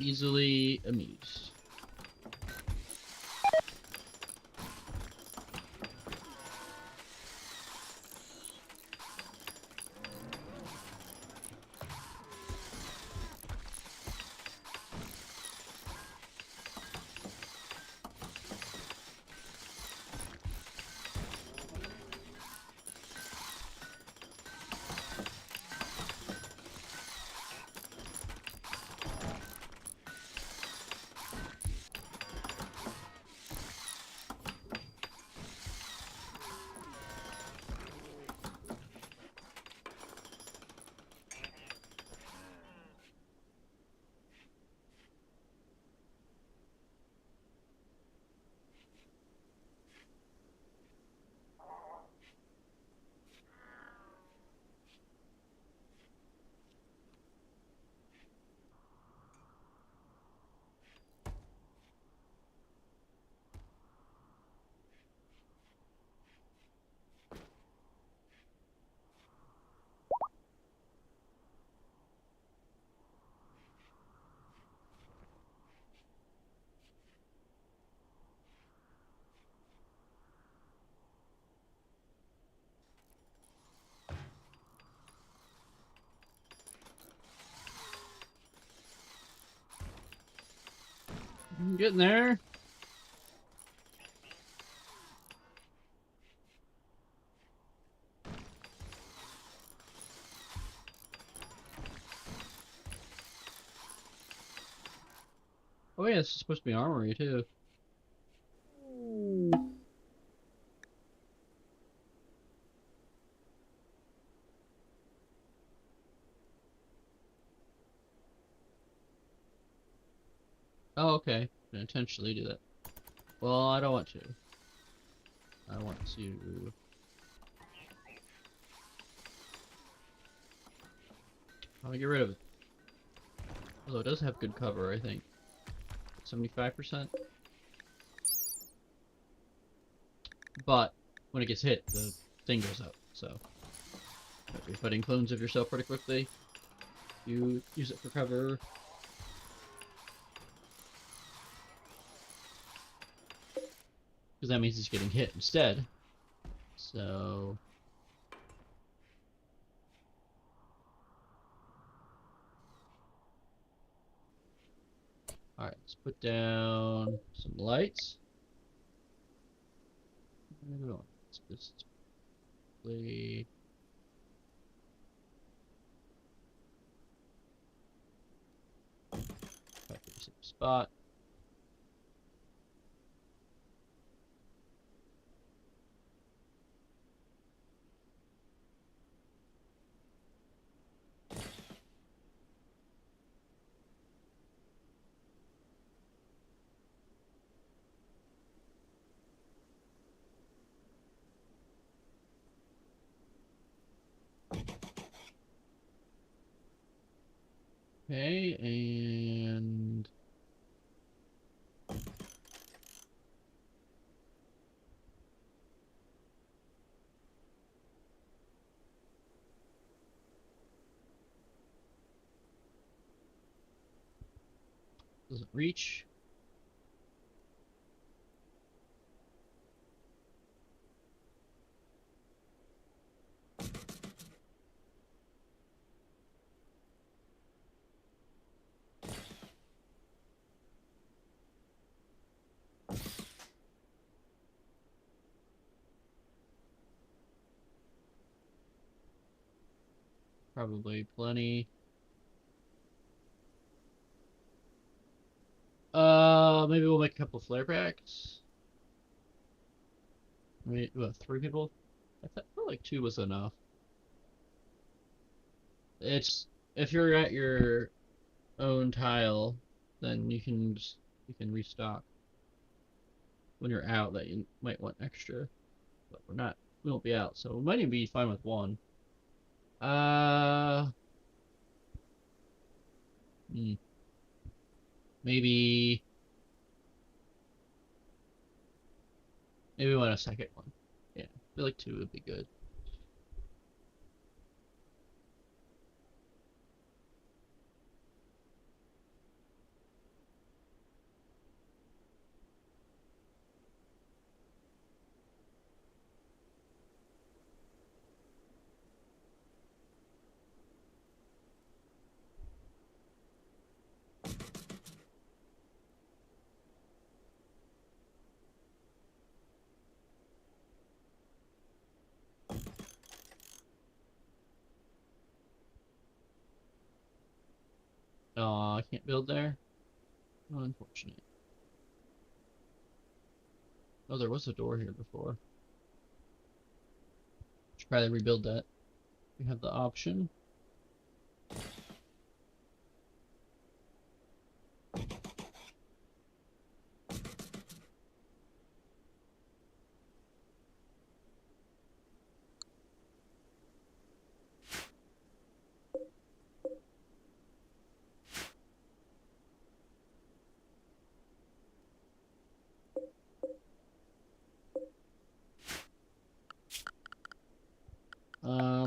Easily amused. I'm getting there. Oh yeah, it's supposed to be armory too. Oh, okay. I intentionally do that. Well, I don't want to. I want to... I want to get rid of it. Although it does have good cover, I think. 75%. But when it gets hit, the thing goes up. So if you're putting clones of yourself pretty quickly, you use it for cover. Because that means it's getting hit instead. So... Alright, let's put down some lights. Where are we going? Let's play... Same spot. Okay, and... Doesn't reach. Probably plenty. Maybe we'll make a couple flare packs. Maybe, what, 3 people? I felt like 2 was enough. It's... If you're at your own tile, then you can restock. When you're out, that you might want extra. But we're not... We won't be out, so we might even be fine with 1. Hmm. Maybe we want a second one. Yeah, I feel like 2 would be good. Oh, I can't build there. Oh, unfortunate. Oh, there was a door here before. Should probably rebuild that. We have the option.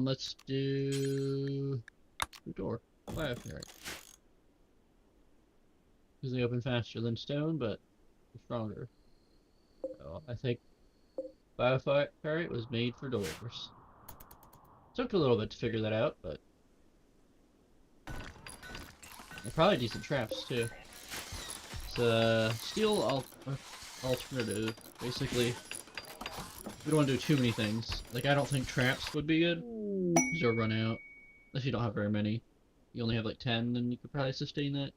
Let's do the door. Fire ferret. Because they open faster than stone, but they're stronger. So I think Fire ferret was made for doors. Took a little bit to figure that out, but they're probably decent traps too. It's a steel alternative. Basically, we don't want to do too many things. Like, I don't think traps would be good, because you'll run out. Unless you don't have very many. You only have like 10, then you could probably sustain that.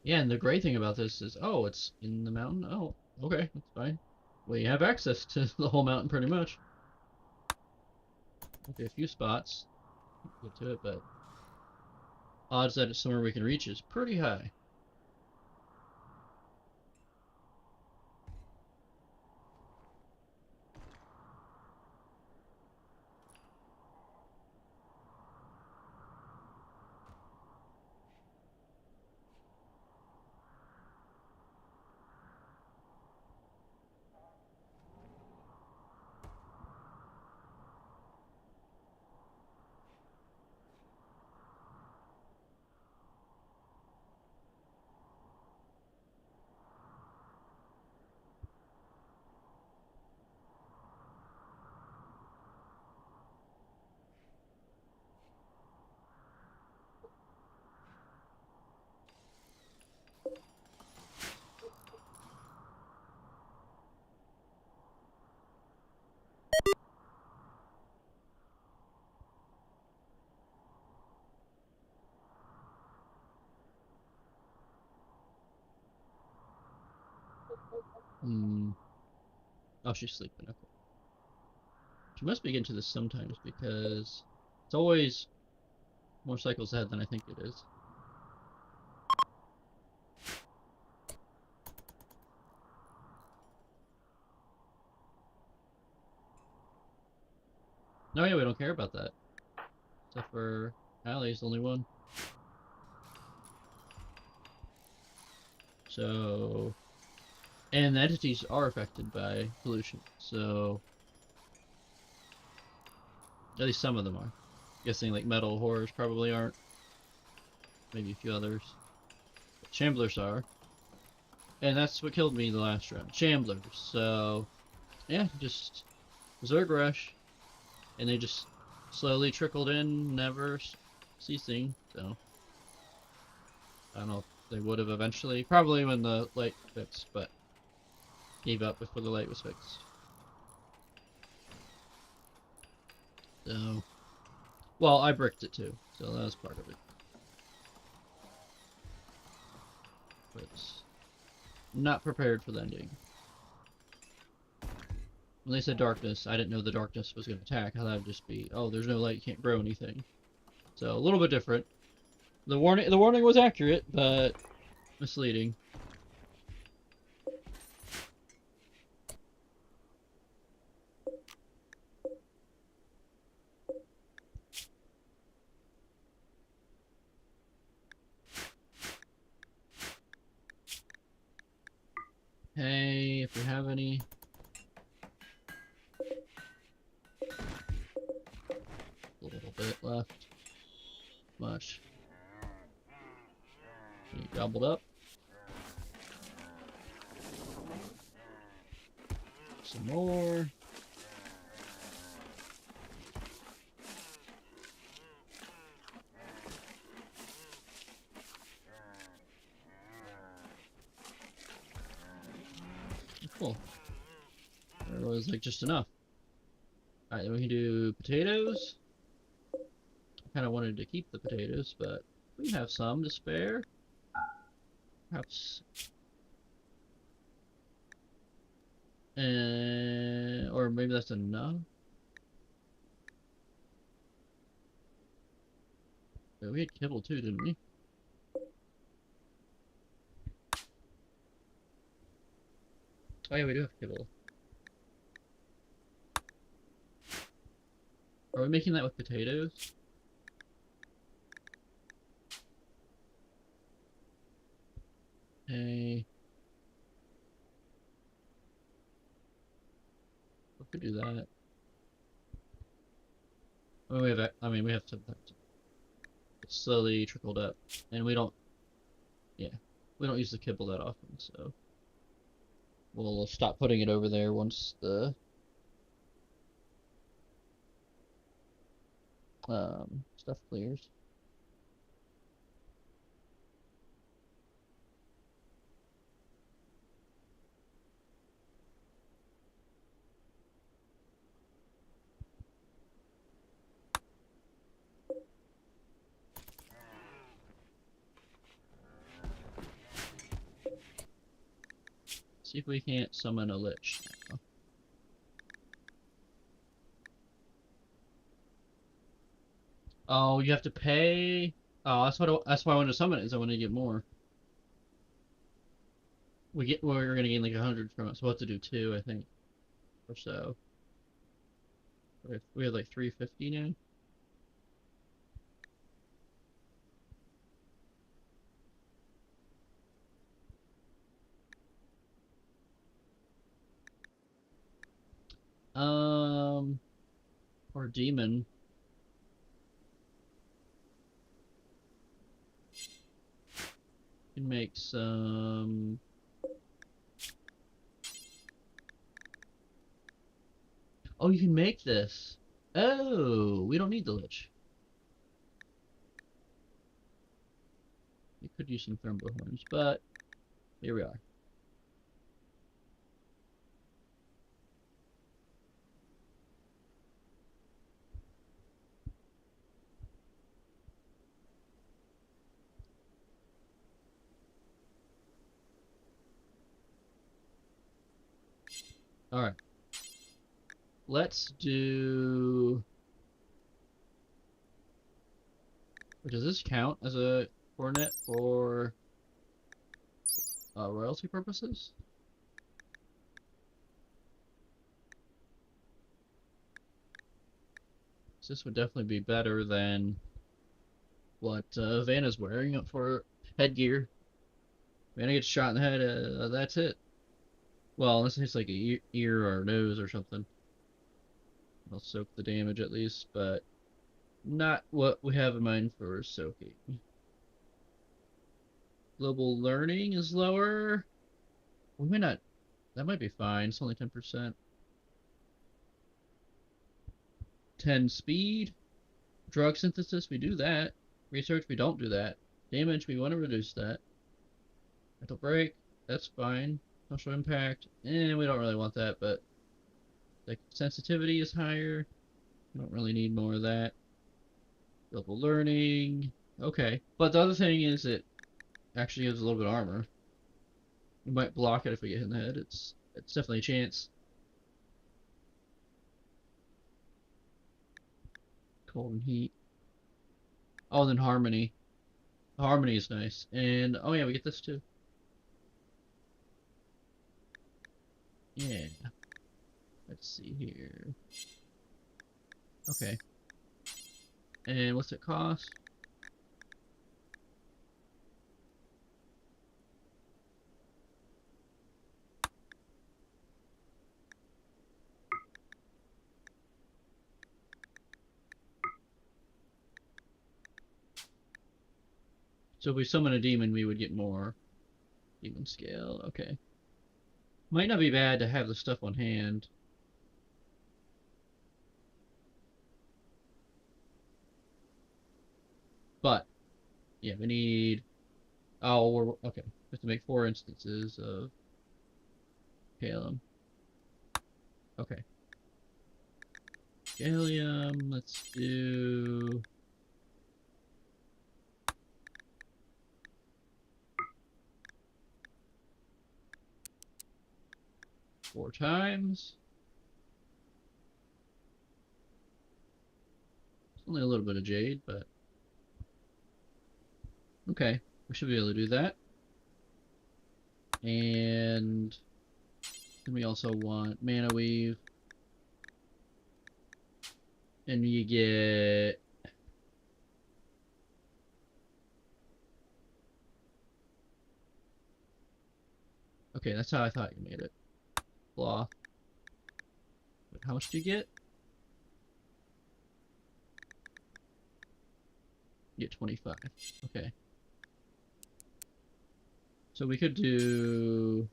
Yeah, and the great thing about this is, oh, it's in the mountain? Oh, okay, that's fine. Well, you have access to the whole mountain pretty much. Okay, a few spots. Get to it, but odds that it's somewhere we can reach is pretty high. Hmm. Oh, she's sleeping. Okay. She must be getting to this sometimes because it's always more cycles ahead than I think it is. No, yeah, we don't care about that. Except for Allie's the only one. So, and the entities are affected by pollution. So, at least some of them are. I'm guessing like metal horrors probably aren't. Maybe a few others. But Chamblers are. And that's what killed me the last round. Chamblers. So, yeah, just Zerg Rush. And they just slowly trickled in, never ceasing. So, I don't know if they would have eventually. Probably when the light fixed, but gave up before the light was fixed. So, well, I bricked it too, so that was part of it. But not prepared for the ending. When they said darkness, I didn't know the darkness was going to attack. I thought it would just be, oh, there's no light, you can't grow anything. So a little bit different. The warning was accurate, but misleading. have any. A little bit left. Much. Okay, gobbled up. Some more. Cool. There was like just enough. Alright, then we can do potatoes. I kind of wanted to keep the potatoes, but we have some to spare. Perhaps. Or maybe that's enough. Yeah, we had kibble too, didn't we? Oh yeah, we do have kibble. Are we making that with potatoes? Hey. We could do that. I mean, we have some. It's slowly trickled up, and we don't. Yeah, we don't use the kibble that often, so we'll stop putting it over there once the stuff clears. See if we can't summon a lich now. Oh, you have to pay. Oh, that's why I wanted to summon it. Is I want to get more. We're gonna gain like 100 from it, so we'll have to do 2, I think, or so. We have like 350 now. Or demon. Can make some. Oh, you can make this. Oh, we don't need the lich. We could use some Thrumblehoorns, but here we are. Alright. Let's do... Does this count as a cornet for royalty purposes? So this would definitely be better than what Vanna's wearing up for headgear. Vanna gets shot in the head, that's it. Well, unless it's like a ear or nose or something. I'll soak the damage at least, but not what we have in mind for soaking. Global learning is lower. We may not. That might be fine. It's only 10%. 10 speed. Drug synthesis, we do that. Research, we don't do that. Damage, we want to reduce that. Mental break, that's fine. Social impact, we don't really want that, but like sensitivity is higher. We don't really need more of that. Global learning, okay. But the other thing is it actually gives a little bit of armor. We might block it if we get hit in the head. It's definitely a chance. Cold and heat. Oh, then harmony. Harmony is nice. And oh yeah, we get this too. Yeah. Let's see here. Okay. And what's it cost? So if we summon a demon, we would get more demon scale. Okay. Might not be bad to have the stuff on hand. But, yeah, we need... Oh, we're... Okay. We have to make 4 instances of Calum. Okay. Gallium, let's do... 4 times. It's only a little bit of jade, but... Okay. We should be able to do that. And... then we also want Mana Weave. And you get... Okay, that's how I thought you made it. Blah. Wait, how much do you get? You get 25. Okay. So we could do...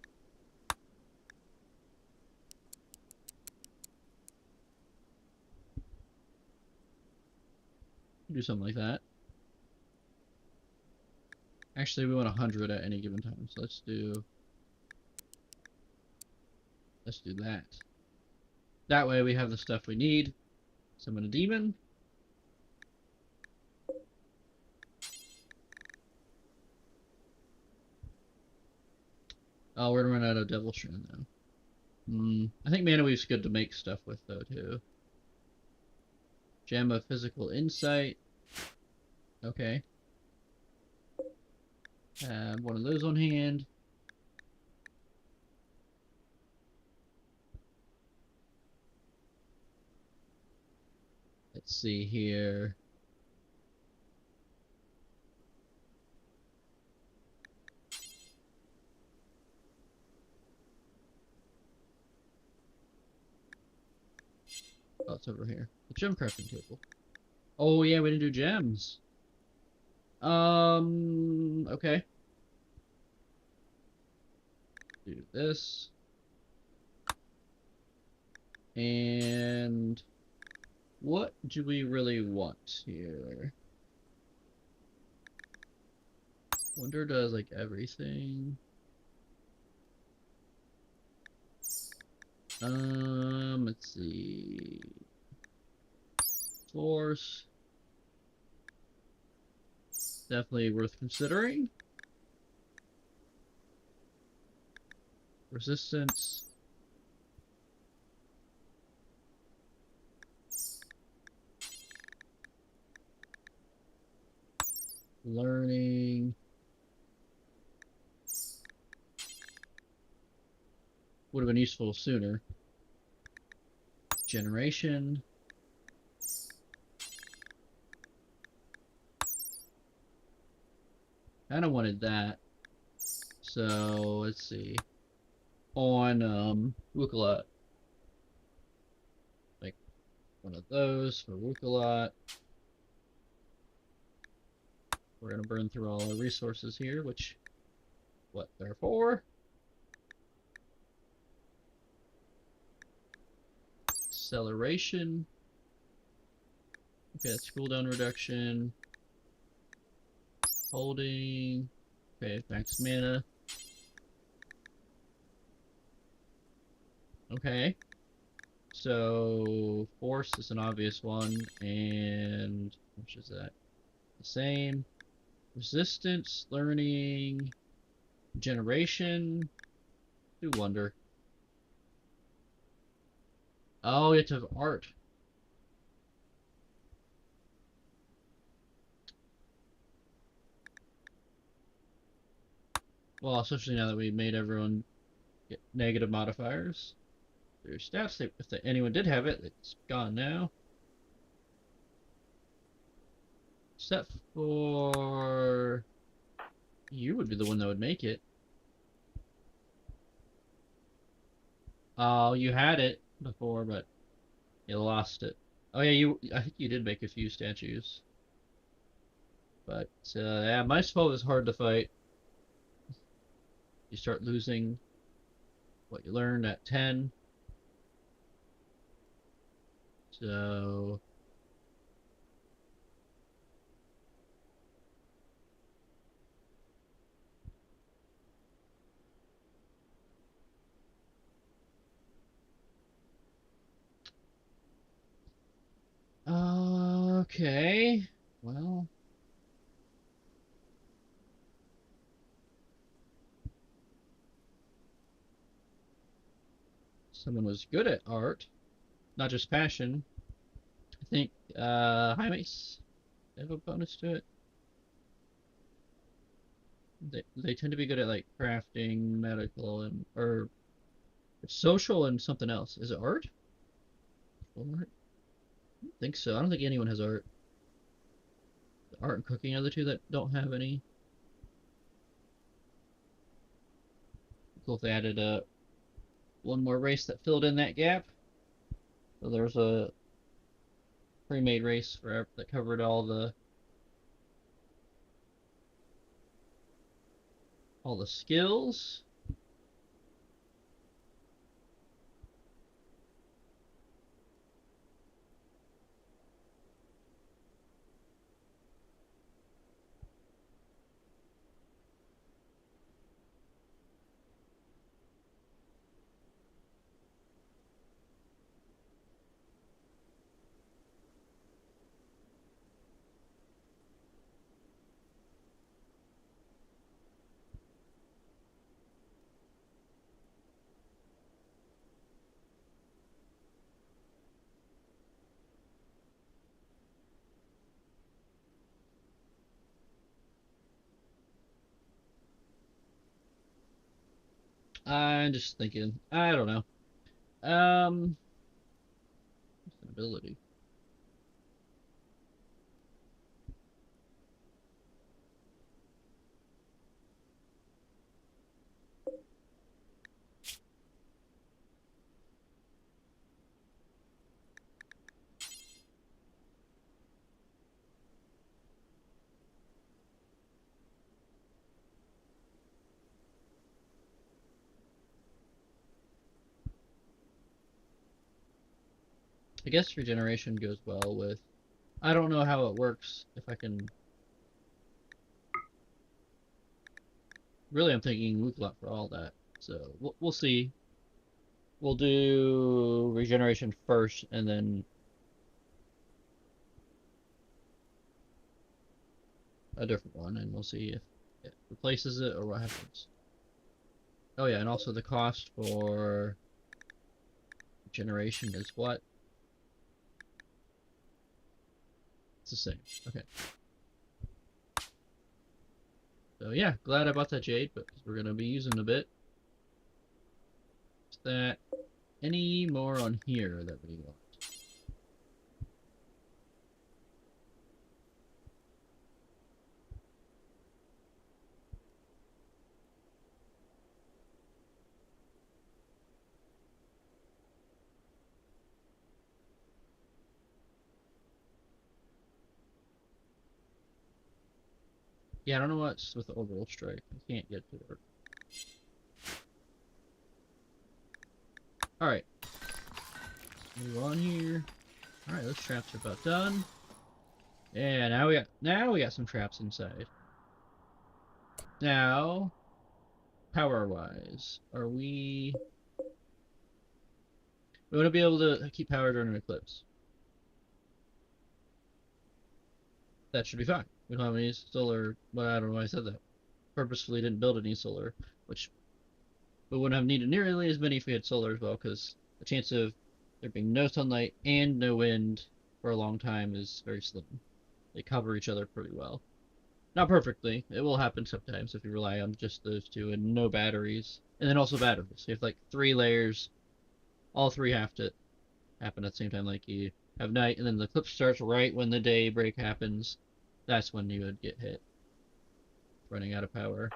do something like that. Actually, we want 100 at any given time, so let's do that. That way we have the stuff we need. Summon a demon. Oh, we're gonna run out of Devil Shroom now. I think Mana Weave's good to make stuff with, though, too. Gem of Physical Insight. Okay. Have one of those on hand. Let's see here. Oh, it's over here. The gem crafting table. Oh, yeah, we didn't do gems. Okay. Do this. And what do we really want here? Wonder does like everything. Let's see. Force. Definitely worth considering. Resistance. Learning. Would have been useful sooner. Generation. Kinda wanted that. So let's see. On Wukalot. Like one of those for Wukalot. We're gonna burn through all our resources here, which what they're for. Acceleration. Okay, that's cooldown reduction. Holding. Okay, max mana. Okay. So force is an obvious one, and how much is that? The same. Resistance, learning, generation. Do wonder. Oh, you have to have art. Well, especially now that we made everyone get negative modifiers. Their stats, if anyone did have it, it's gone now. Except for... you would be the one that would make it. Oh, you had it before, but you lost it. Oh yeah, I think you did make a few statues. But yeah, Mice Foe is hard to fight. You start losing what you learned at 10. So okay. Well, someone was good at art, not just passion. I think high mace have a bonus to it. They tend to be good at like crafting, medical, and or social and something else. Is it art? Art? I don't think so. I don't think anyone has art. Art and cooking are the two that don't have any. Cool if they added one more race that filled in that gap. So there's a pre-made race for that covered all the skills. I'm just thinking. I don't know. Um, ability. I guess regeneration goes well with. I don't know how it works. If I can. Really, I'm thinking weak lot for all that. So we'll see. We'll do regeneration first, and then a different one, and we'll see if it replaces it or what happens. Oh yeah, and also the cost for generation is what? It's the same. Okay. So yeah, glad I bought that jade, but we're gonna be using a bit. Is that any more on here that we want? Yeah, I don't know what's with the orbital strike. I can't get to it. Alright. Move on here. Alright, those traps are about done. Yeah, now we got some traps inside. Now, power wise, we want to be able to keep power during an eclipse. That should be fine. We don't have any solar, well, I don't know why I said that. Purposefully didn't build any solar, which we wouldn't have needed nearly as many if we had solar as well, because the chance of there being no sunlight and no wind for a long time is very slim. They cover each other pretty well. Not perfectly. It will happen sometimes if you rely on just those two and no batteries. And then also batteries. You have like 3 layers. All three have to happen at the same time. Like you have night, and then the eclipse starts right when the day break happens. That's when you would get hit, running out of power.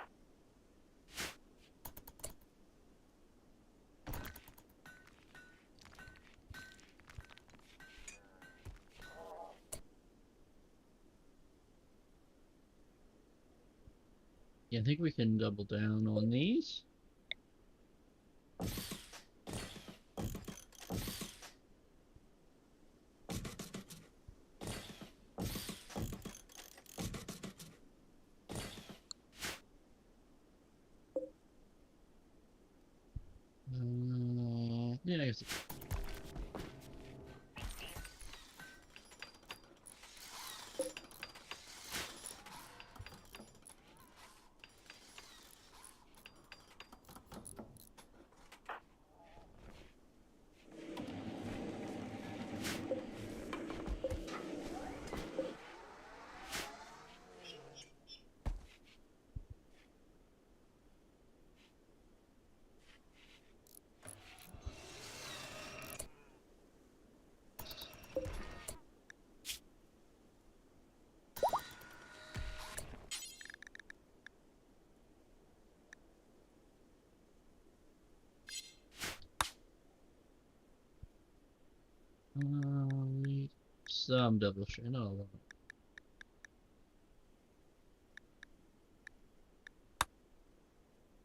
Yeah, I think we can double down on these. Yeah, I guess. Some double share, not a lot.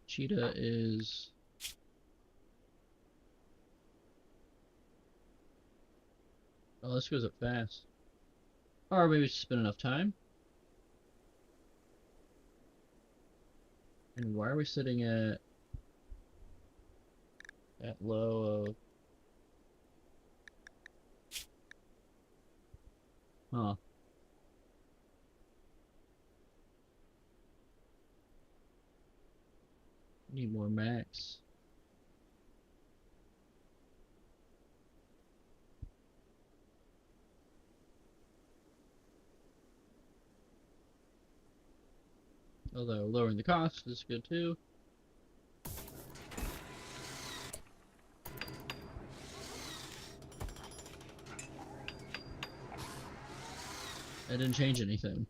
Cheetah is. Oh, this goes up fast. Or maybe it's just been enough time. And why are we sitting at that low of. Huh. Need more max. Although lowering the cost is good too. That didn't change anything.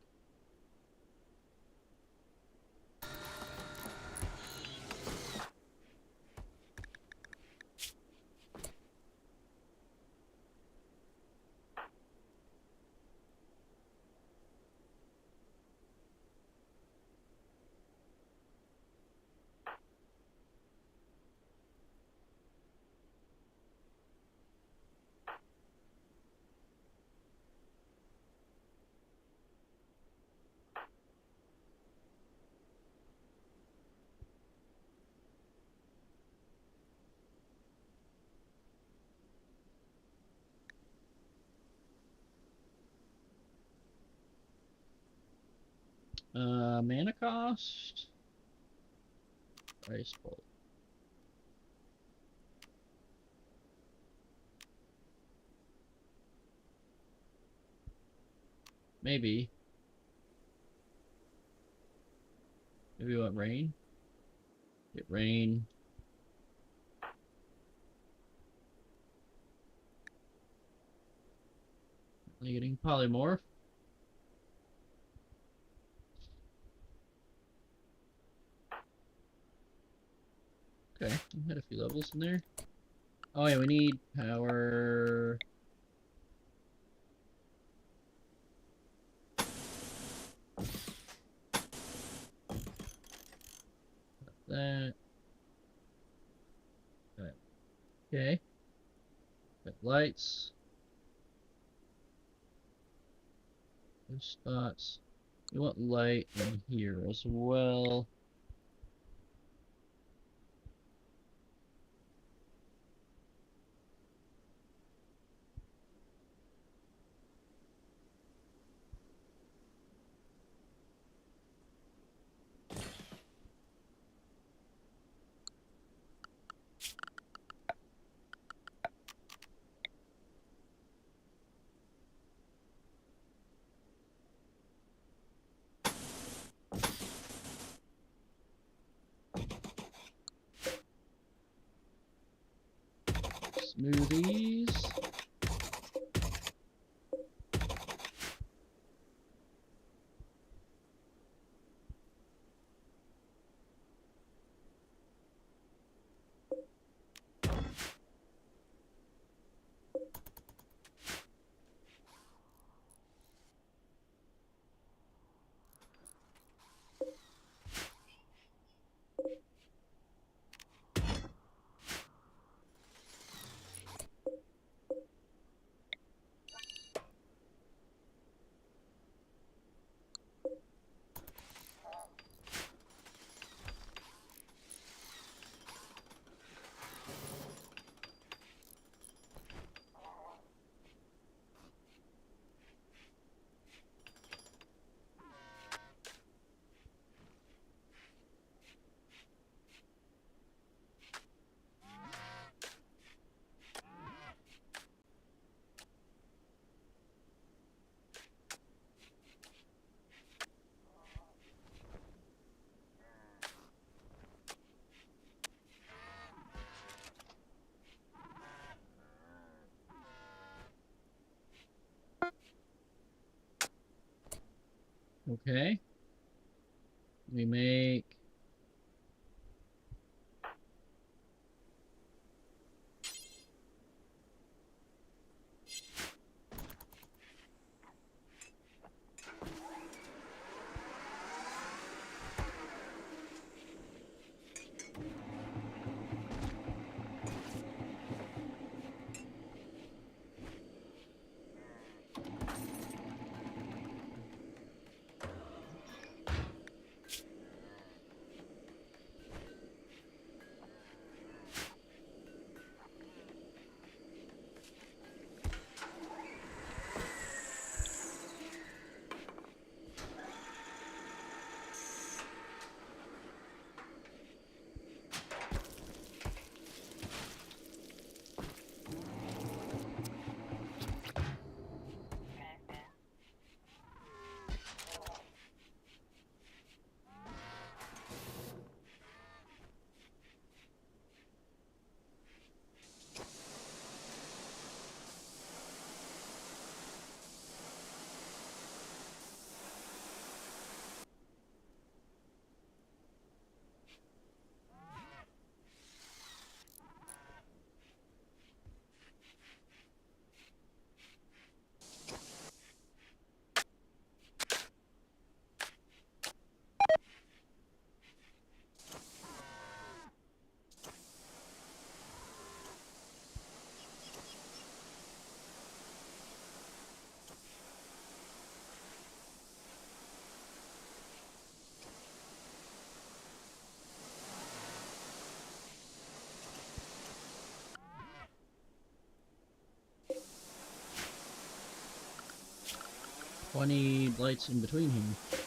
Mana cost. Ice bolt. Maybe. Maybe we want rain. Get rain. Only getting polymorph. Okay, we had a few levels in there. Oh yeah, we need power. That. Okay. Got lights. Those spots. You want light in here as well. Smoothies. Okay. We make lights in between here.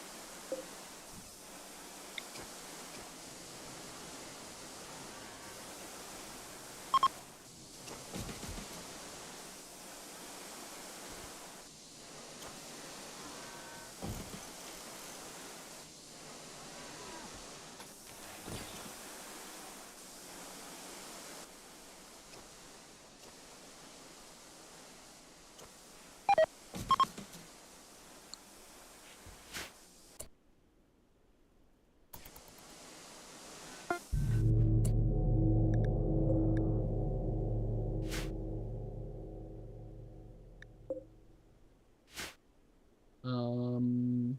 Um,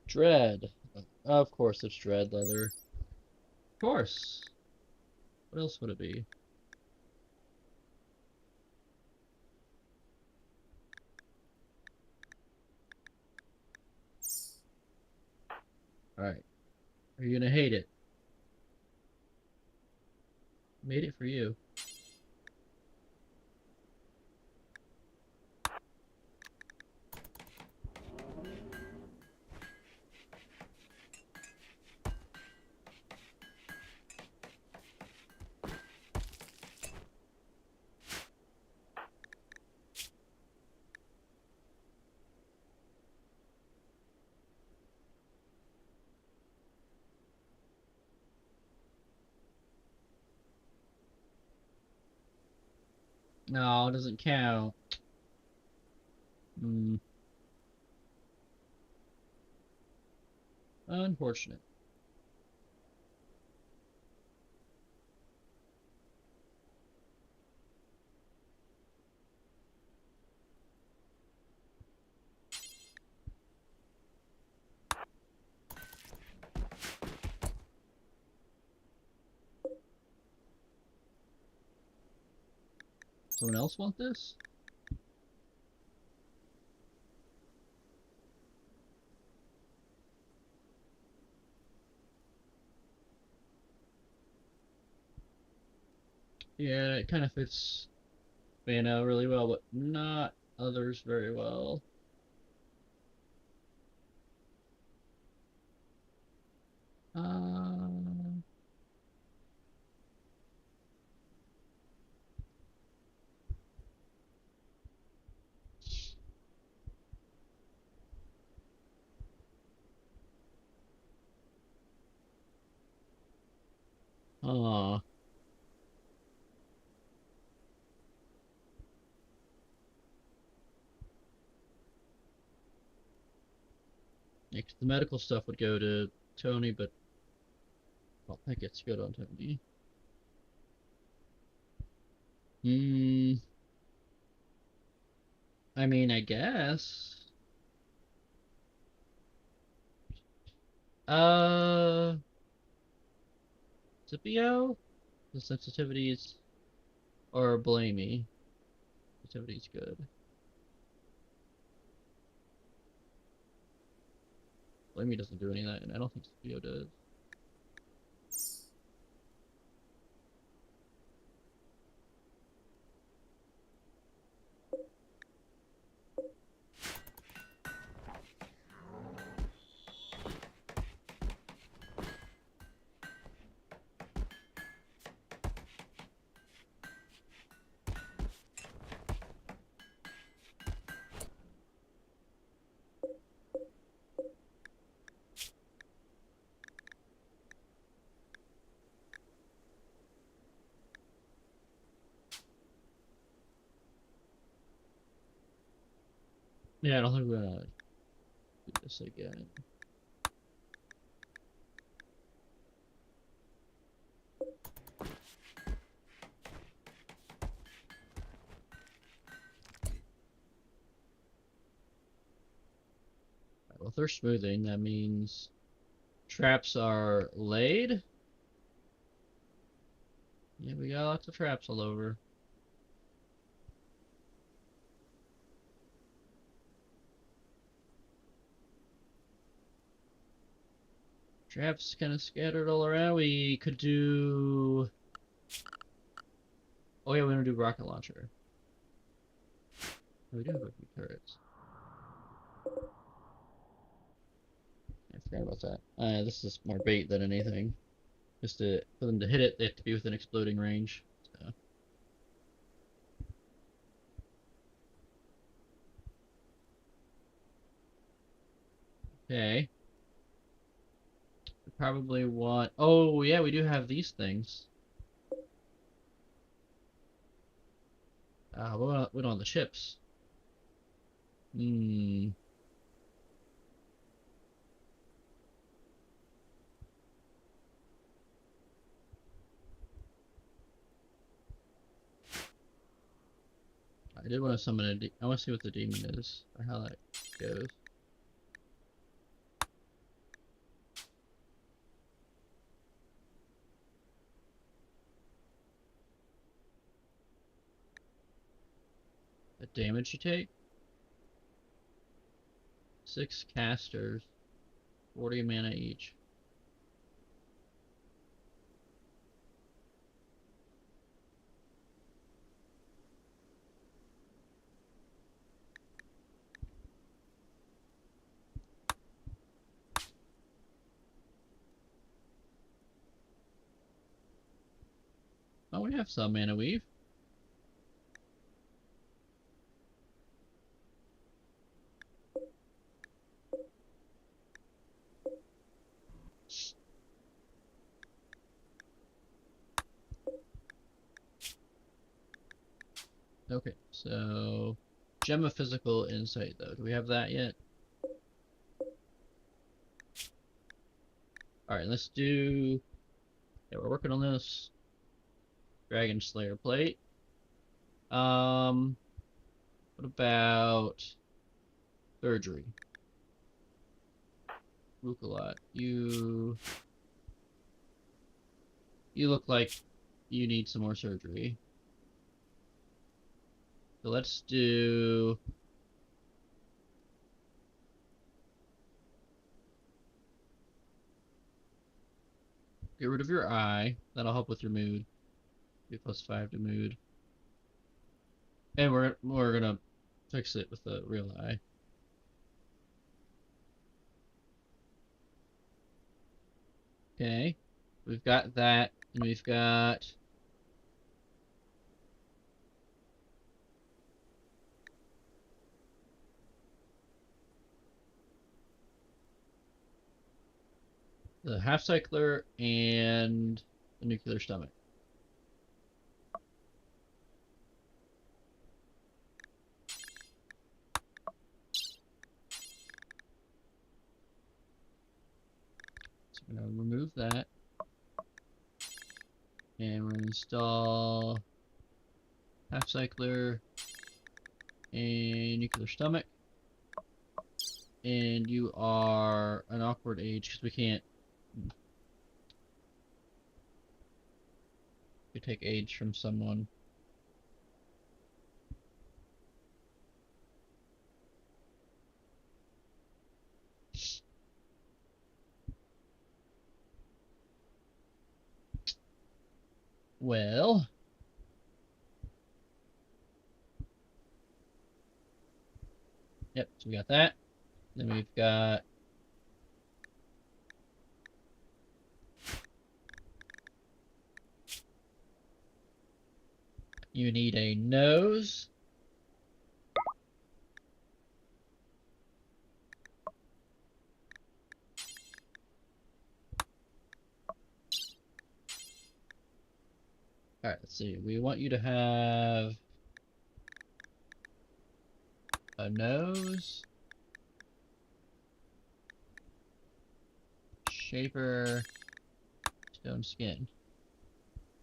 Dread. Of course it's dread leather. Of course. What else would it be? Alright. Are you gonna hate it? Made it for you. No, it doesn't count. Hmm. Unfortunate. Someone else want this? Yeah, it kind of fits Bano really well, but not others very well. Uh, uh, Yeah, 'cause the medical stuff would go to Tony, but I don't think it's good on Tony. Hmm. I mean, I guess. Uh, Scipio? The sensitivities or Blamey. Sensitivity's good. Blamey doesn't do any of that, and I don't think Scipio does. Yeah, I don't think we're gonna do this again. Right, well, if they're smoothing, that means traps are laid. Yeah, we got lots of traps all over. Traps kind of scattered all around. We could do. Oh yeah, we're gonna do rocket launcher. Oh, we do have a few turrets. I forgot about that. This is more bait than anything. Just for them to hit it, they have to be within exploding range. So. Okay. We probably want. Oh yeah, we do have these things. What on the ships? Hmm. I did want to summon a. I want to see what the demon is or how that goes. The damage you take. 6 casters, 40 mana each. Oh, we have some mana weave. Okay, so Gem of Physical Insight though. Do we have that yet? Alright, let's do. Yeah, we're working on this. Dragon Slayer plate. What about surgery? Rukalot. You look like you need some more surgery. So let's do. Get rid of your eye. That'll help with your mood. Be +5 to mood. And we're gonna fix it with the real eye. Okay. We've got that, and we've got the half cycler and the nuclear stomach. I'm gonna remove that. And we're gonna install half cycler and nuclear stomach. And you are an awkward age because we can't. We take age from someone. Well, yep, so we got that. Then we've got you need a nose. Alright, let's see. We want you to have a nose, shaper, stone skin.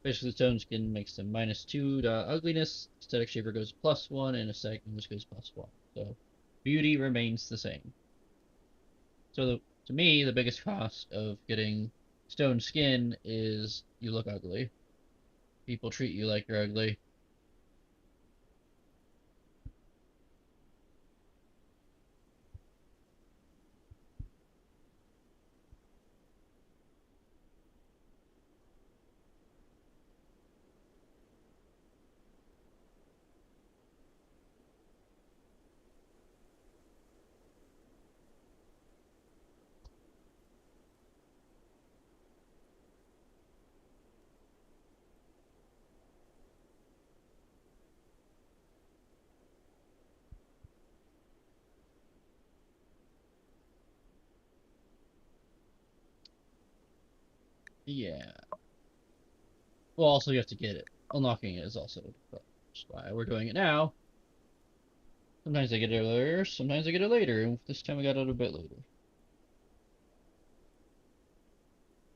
Basically, stone skin makes them -2 to ugliness. Static shaper goes +1, and a static nose goes +1. So beauty remains the same. So to me, the biggest cost of getting stone skin is you look ugly. People treat you like you're ugly. Yeah. Well, also you have to get it. Unlocking it is also why we're doing it now. Sometimes I get it earlier, sometimes I get it later. This time I got it a bit later.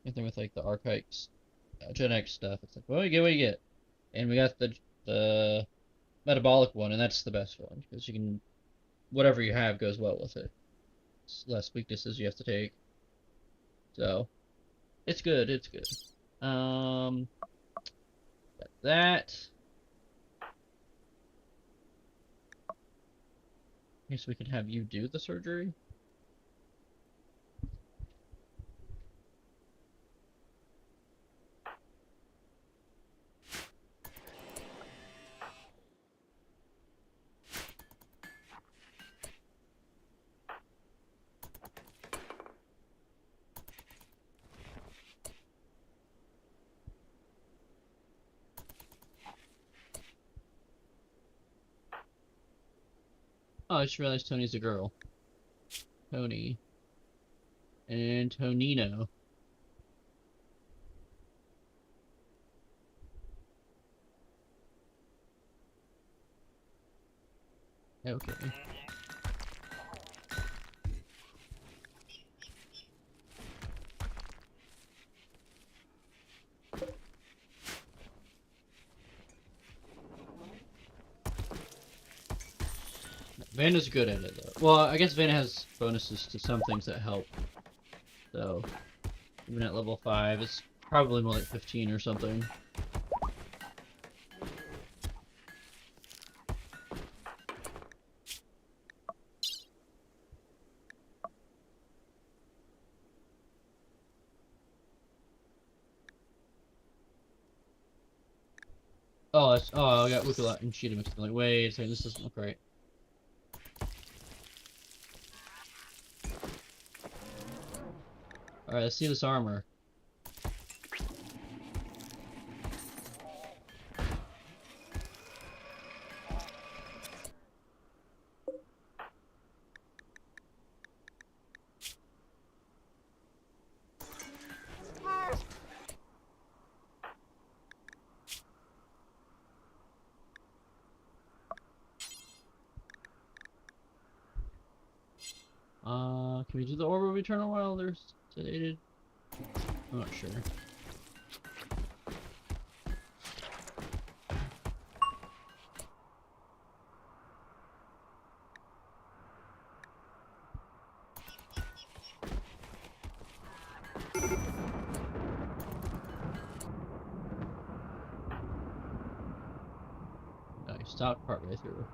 Same thing with like the archives, Gen X stuff. It's like, well, you get what you get. And we got the metabolic one, and that's the best one because you can whatever you have goes well with it. It's less weaknesses you have to take. So it's good. It's good. Got that. I guess we can have you do the surgery. Oh, I just realized Tony's a girl. Tony and Tonino. Okay. Vanna's good at it, though. Well, I guess Vanna has bonuses to some things that help. So, even at level 5, it's probably more like 15 or something. Oh, I got Wookalot and Cheetah mixed. Like, wait a second, this doesn't look right. Alright, let's see this armor. Can we do the Orb of Eternal while they're sedated? I'm not sure. I stopped partway through.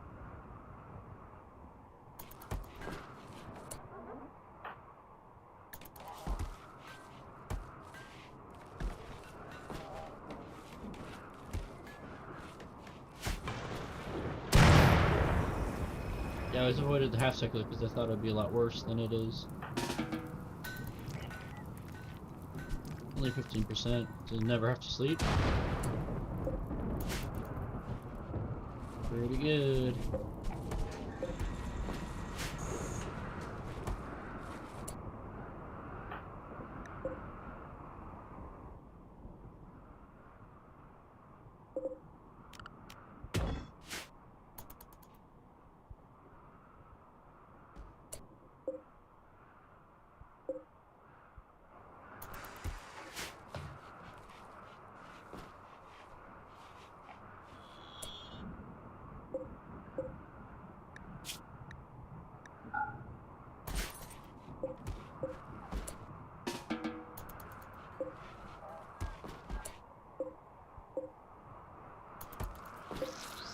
Yeah, I always avoided the half cycle because I thought it would be a lot worse than it is. Only 15%, so never have to sleep. Pretty good.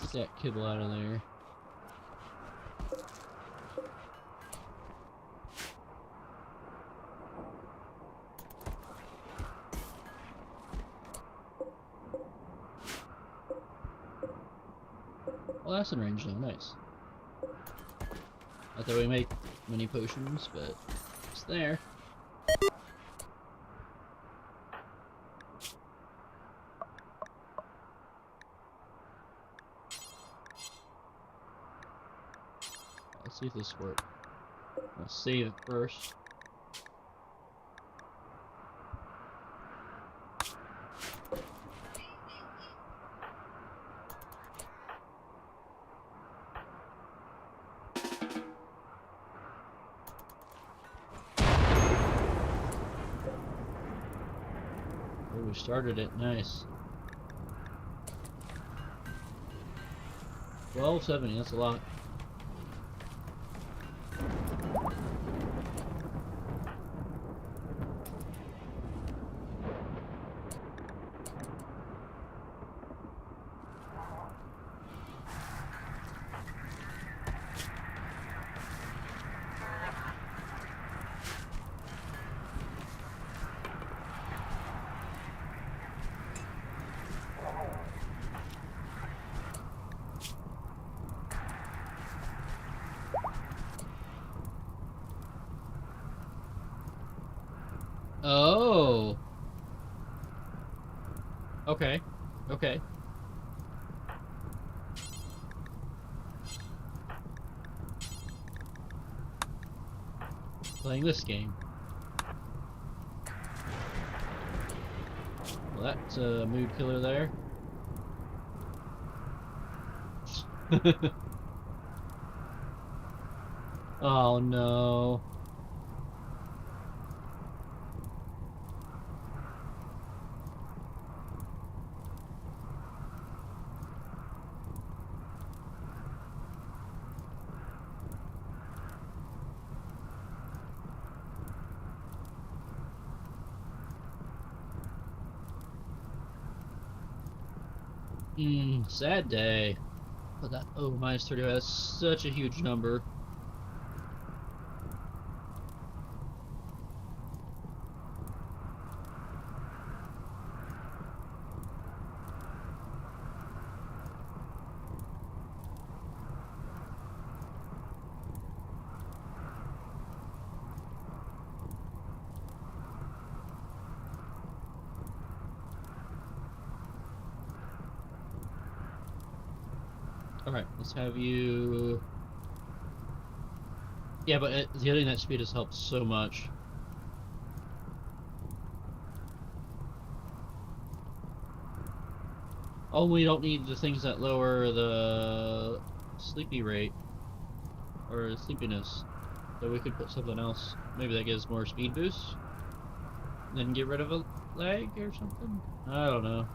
Get that kibble out of there. Well, that's in range now, nice. Not that we make many potions, but it's there. Let's see if this works. I'll save it first. Oh, we started it, nice. 1270, that's a lot. Oh. Okay. Okay. Playing this game. Well, that's a mood killer there. Oh no. Sad day. But that, oh, minus 30, that's such a huge number. Alright, let's have you... Yeah, but hitting that speed has helped so much. Oh, we don't need the things that lower the sleepy rate. Or sleepiness. So we could put something else. Maybe that gives more speed boost. Then get rid of it. lag or something? I don't know.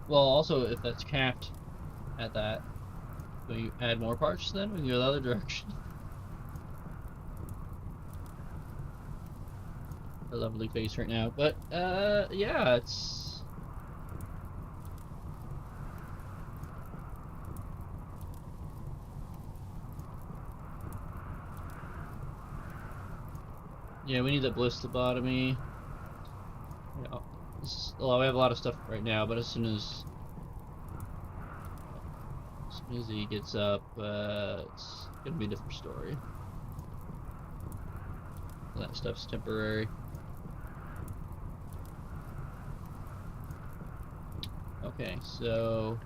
Well, also, if that's capped at that, will you add more parts then? We can go the other direction. A lovely face right now. But, yeah, it's... Yeah, we need that blistobotomy. Yeah, well, we have a lot of stuff right now, but as soon as he gets up, it's gonna be a different story. That stuff's temporary. Okay, so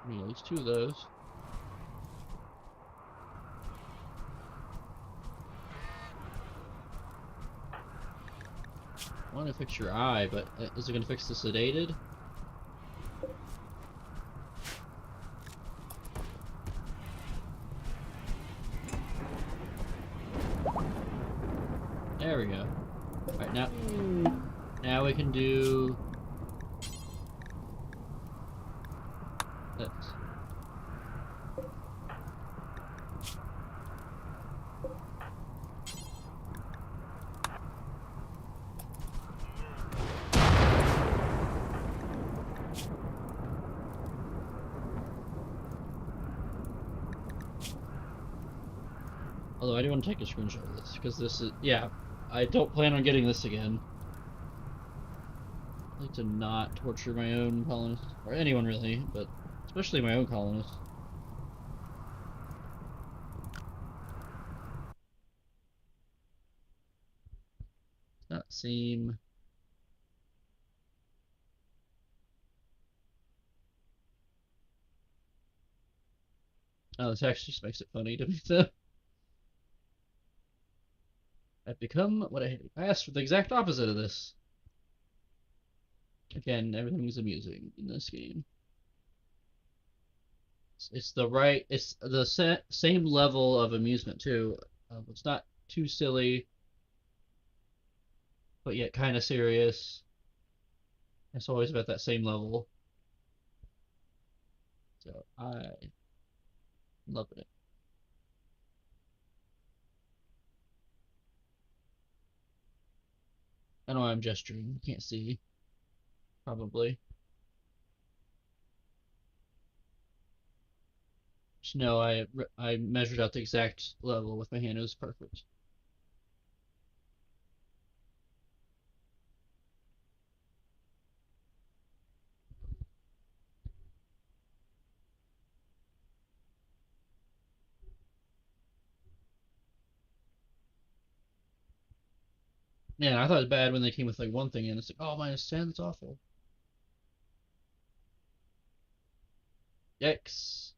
we need at least two of those. I want to fix your eye, but is it gonna fix the sedated? There we go. Alright, now we can do this. Although I do want to take a screenshot of this, because this is, yeah, I don't plan on getting this again. I like to not torture my own colonists, or anyone really, but especially my own colonists. Does not seem... Oh, this actually just makes it funny to me, so... I've become what I hate. I asked for the exact opposite of this. Again, everything's amusing in this game. It's the same level of amusement too. It's not too silly, but yet kind of serious. It's always about that same level. So I love it. I know I'm gesturing. You can't see, probably. Just know I measured out the exact level with my hand. It was perfect. Man, I thought it was bad when they came with like one thing and it's like, oh, -10, that's awful. Yikes.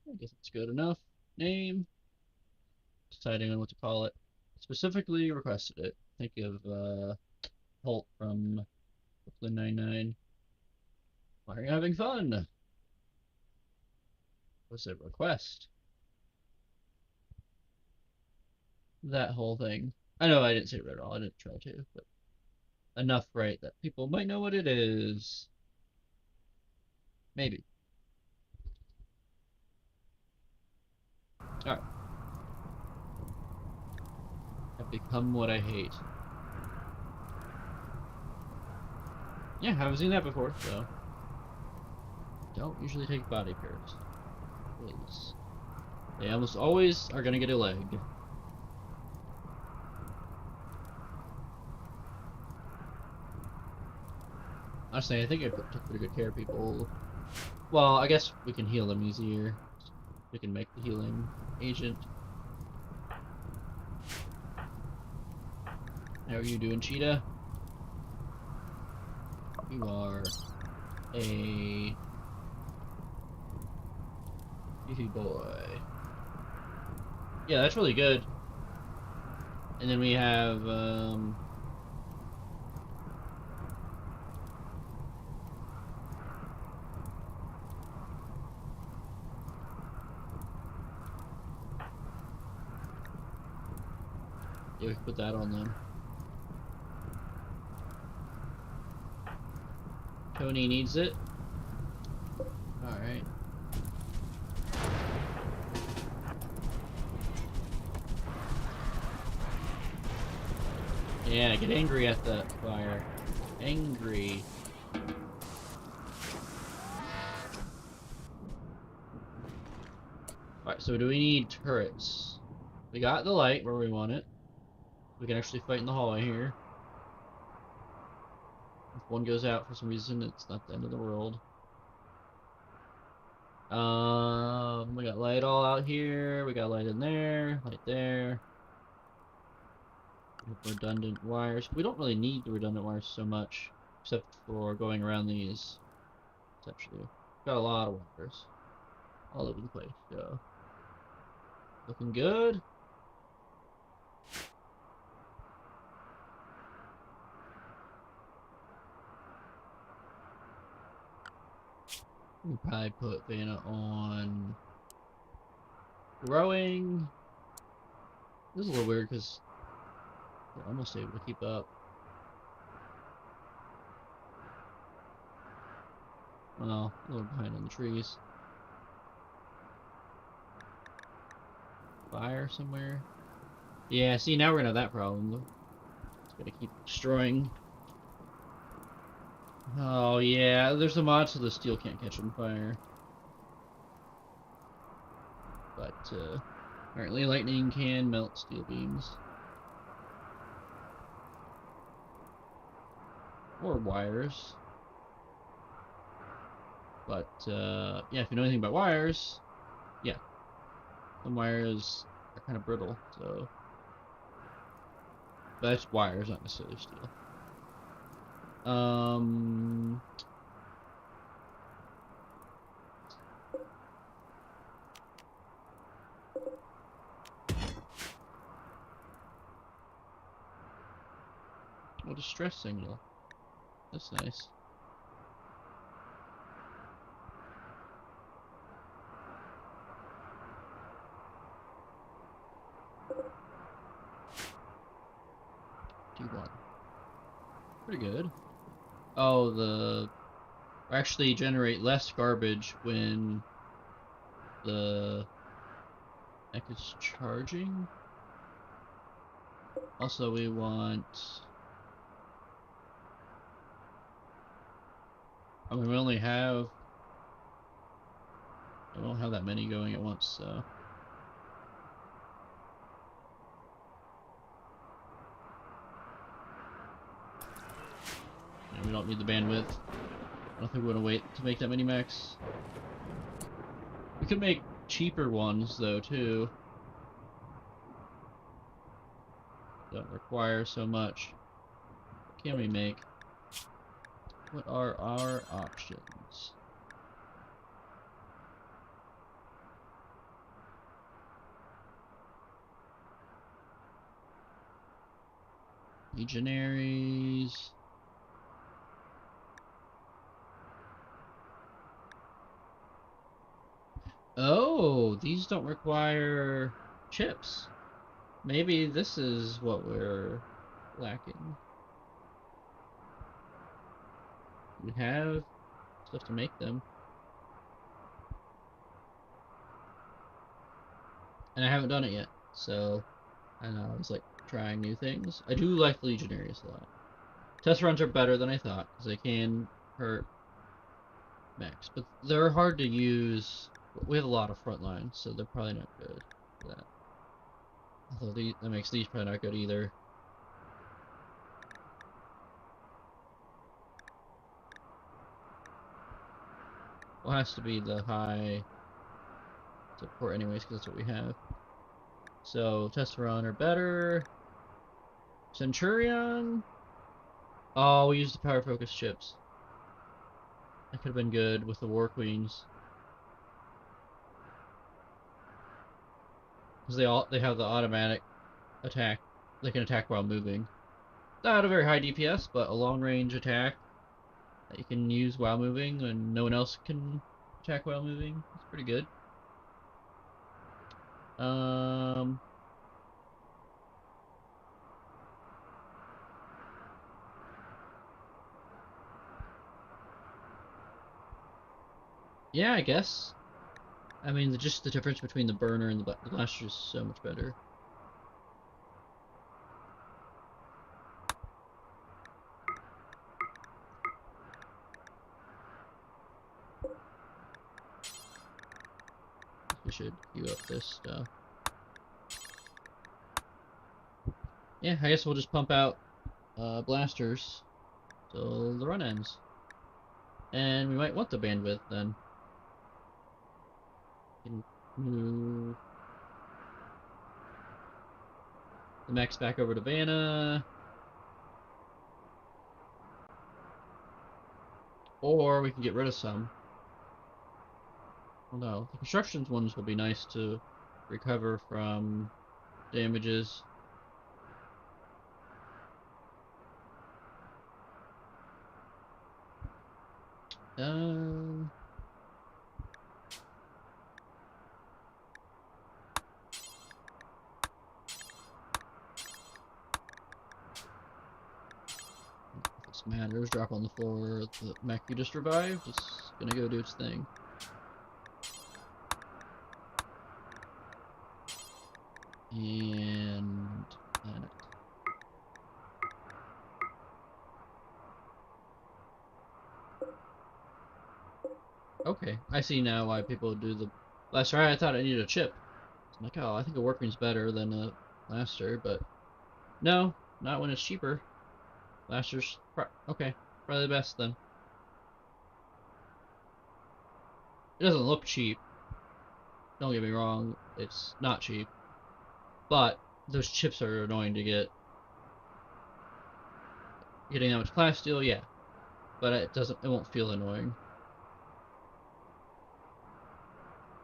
I guess it's good enough. Name. Deciding on what to call it. Specifically requested it. Think of Holt from Brooklyn Nine-Nine. Why are you having fun? What's a request? that whole thing. I know I didn't say it right at all. I didn't try to, but enough right that people might know what it is. Maybe. All right. I've become what I hate. Yeah, haven't seen that before, so don't usually take body parts. Because they almost always are gonna get a leg. Honestly, I think I took pretty good care of people. Well, I guess we can heal them easier. We can make the healing agent. How are you doing, Cheetah? You are a beefy boy. Yeah, that's really good. And then we have yeah, we can put that on them. Tony needs it. Alright. Yeah, get angry at the fire. Angry. Alright, so do we need turrets? We got the light where we want it. We can actually fight in the hallway here. If one goes out for some reason, it's not the end of the world. We got light all out here. We got light in there, light there. We have redundant wires. We don't really need the redundant wires so much, except for going around these. Essentially, got a lot of wires all over the place. So looking good. We probably put Vanna on growing. This is a little weird because they're almost able to keep up. Well, a little behind on the trees. Fire somewhere. Yeah, see, now we're gonna have that problem. It's gonna keep destroying. Oh, yeah, there's a mod so the steel can't catch on fire. But, apparently lightning can melt steel beams. Or wires. But, yeah, if you know anything about wires, yeah, some wires are kind of brittle, so... But that's wires, not necessarily steel. Oh, distress signal. That's nice. D1. Pretty good. Oh, the... Actually generate less garbage when the mech is charging. Also, we want... I mean, we only have... I don't have that many going at once, so... And we don't need the bandwidth. I don't think we want to wait to make that many mechs. We could make cheaper ones, though, too. Don't require so much. What can we make? What are our options? Legionaries. Oh, these don't require chips. Maybe this is what we're lacking. We have stuff to make them. And I haven't done it yet, so I don't know, I was like trying new things. I do like the Legionaries a lot. Test runs are better than I thought, because they can hurt mechs, but they're hard to use. We have a lot of front lines, so they're probably not good for that. Although that makes these probably not good either. Well, it has to be the high support anyways, because that's what we have. So, Testaron are better. Centurion? Oh, we used the power focus chips. That could have been good with the War Queens. Because they have the automatic attack. They can attack while moving. Not a very high DPS, but a long range attack that you can use while moving and no one else can attack while moving. It's pretty good. Um, yeah, I guess. I mean, just the difference between the burner and the blaster is so much better. We should queue up this stuff. Yeah, I guess we'll just pump out blasters till the run ends. And we might want the bandwidth then. Can move the mechs back over to Vanna. Or we can get rid of some. Well, no. The constructions ones will be nice to recover from damages. Um, if this matters, drop on the floor. The mech you just revived is gonna go do its thing. And that. Okay, I see now why people do the blaster. I thought I needed a chip. I'm like, oh, I think a Warping's better than a blaster, but no, not when it's cheaper. Blaster's okay, probably the best then. It doesn't look cheap. Don't get me wrong, it's not cheap, but those chips are annoying to get. Getting that much class steal, yeah, but it won't feel annoying.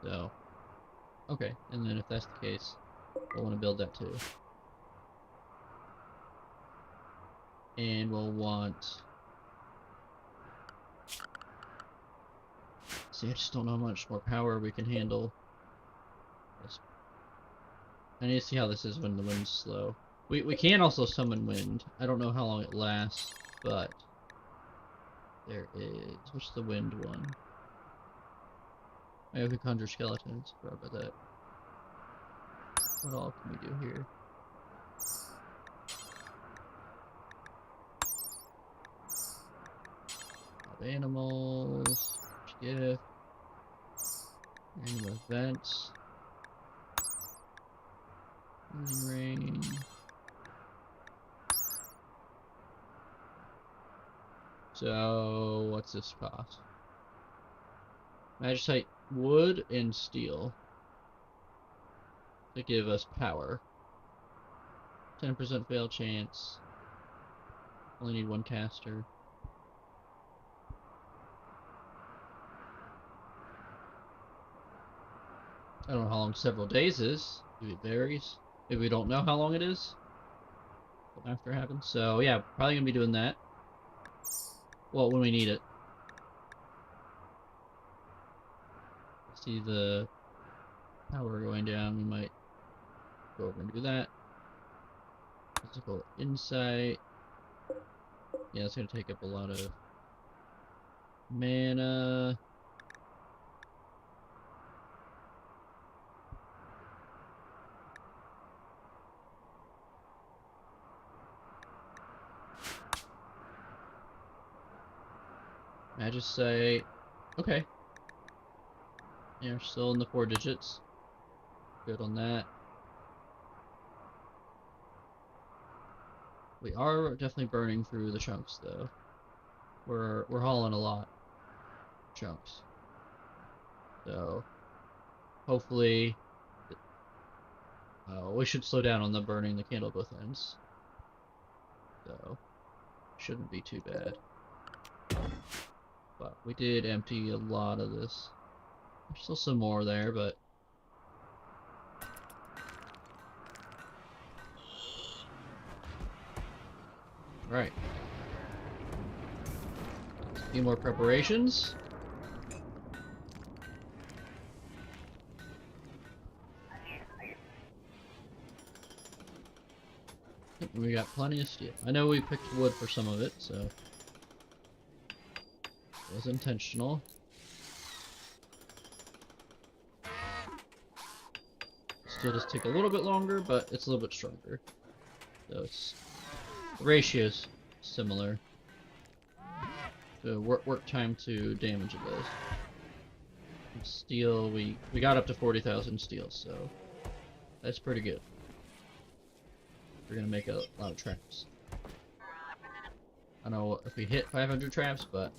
So, okay, and then if that's the case, we'll want to build that too. And we'll want... See, I just don't know how much more power we can handle. I need to see how this is when the wind's slow. We can also summon wind. I don't know how long it lasts, but there is... What's the wind one? I can conjure skeletons. Forgot about that. What all can we do here? Animals, gift, random events, rain. So, what's this cost? Magicite wood and steel to give us power. 10% fail chance. Only need one caster. I don't know how long several days is. Maybe it varies. Maybe we don't know how long it is after it happens. So yeah, probably gonna be doing that. Well, when we need it. See the power going down, we might go over and do that. Physical insight. Yeah, it's gonna take up a lot of mana. Magicite. Okay. Yeah, we're still in the 4 digits. Good on that. We are definitely burning through the chunks though. We're hauling a lot of chunks. So hopefully we should slow down on the burning the candle both ends. So shouldn't be too bad. But we did empty a lot of this. There's still some more there, but right. A few more preparations. We got plenty of steel. I know we picked wood for some of it, so it was intentional. Steel does take a little bit longer, but it's a little bit stronger. So it's the ratio's similar. So work time to damage it does. Steel, we got up to 40,000 steel, so that's pretty good. We're gonna make a lot of traps. I don't know if we hit 500 traps, but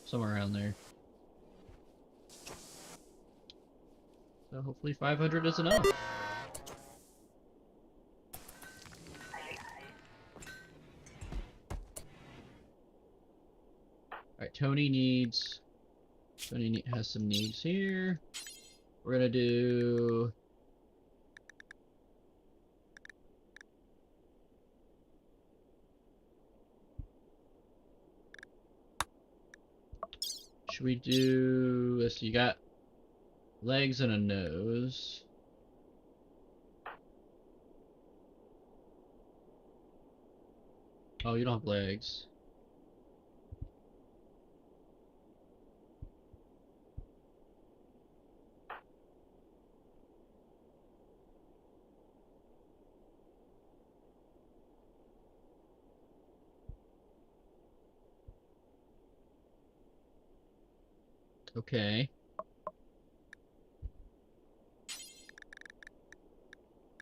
somewhere around there. So hopefully 500 is enough. Alright, Tony has some needs here. We're gonna do... Should we do... Let's see, you got legs and a nose. Oh, you don't have legs. Okay.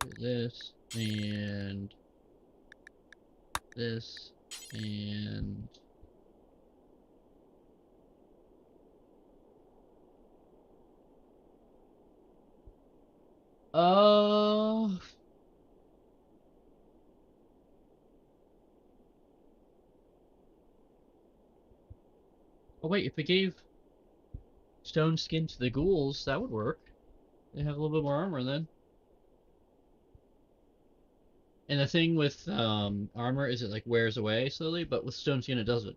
Do this, and this, and... Oh, wait, if we gave stone skin to the ghouls, that would work. They have a little bit more armor then. And the thing with armor is it like wears away slowly, but with stone skin it doesn't.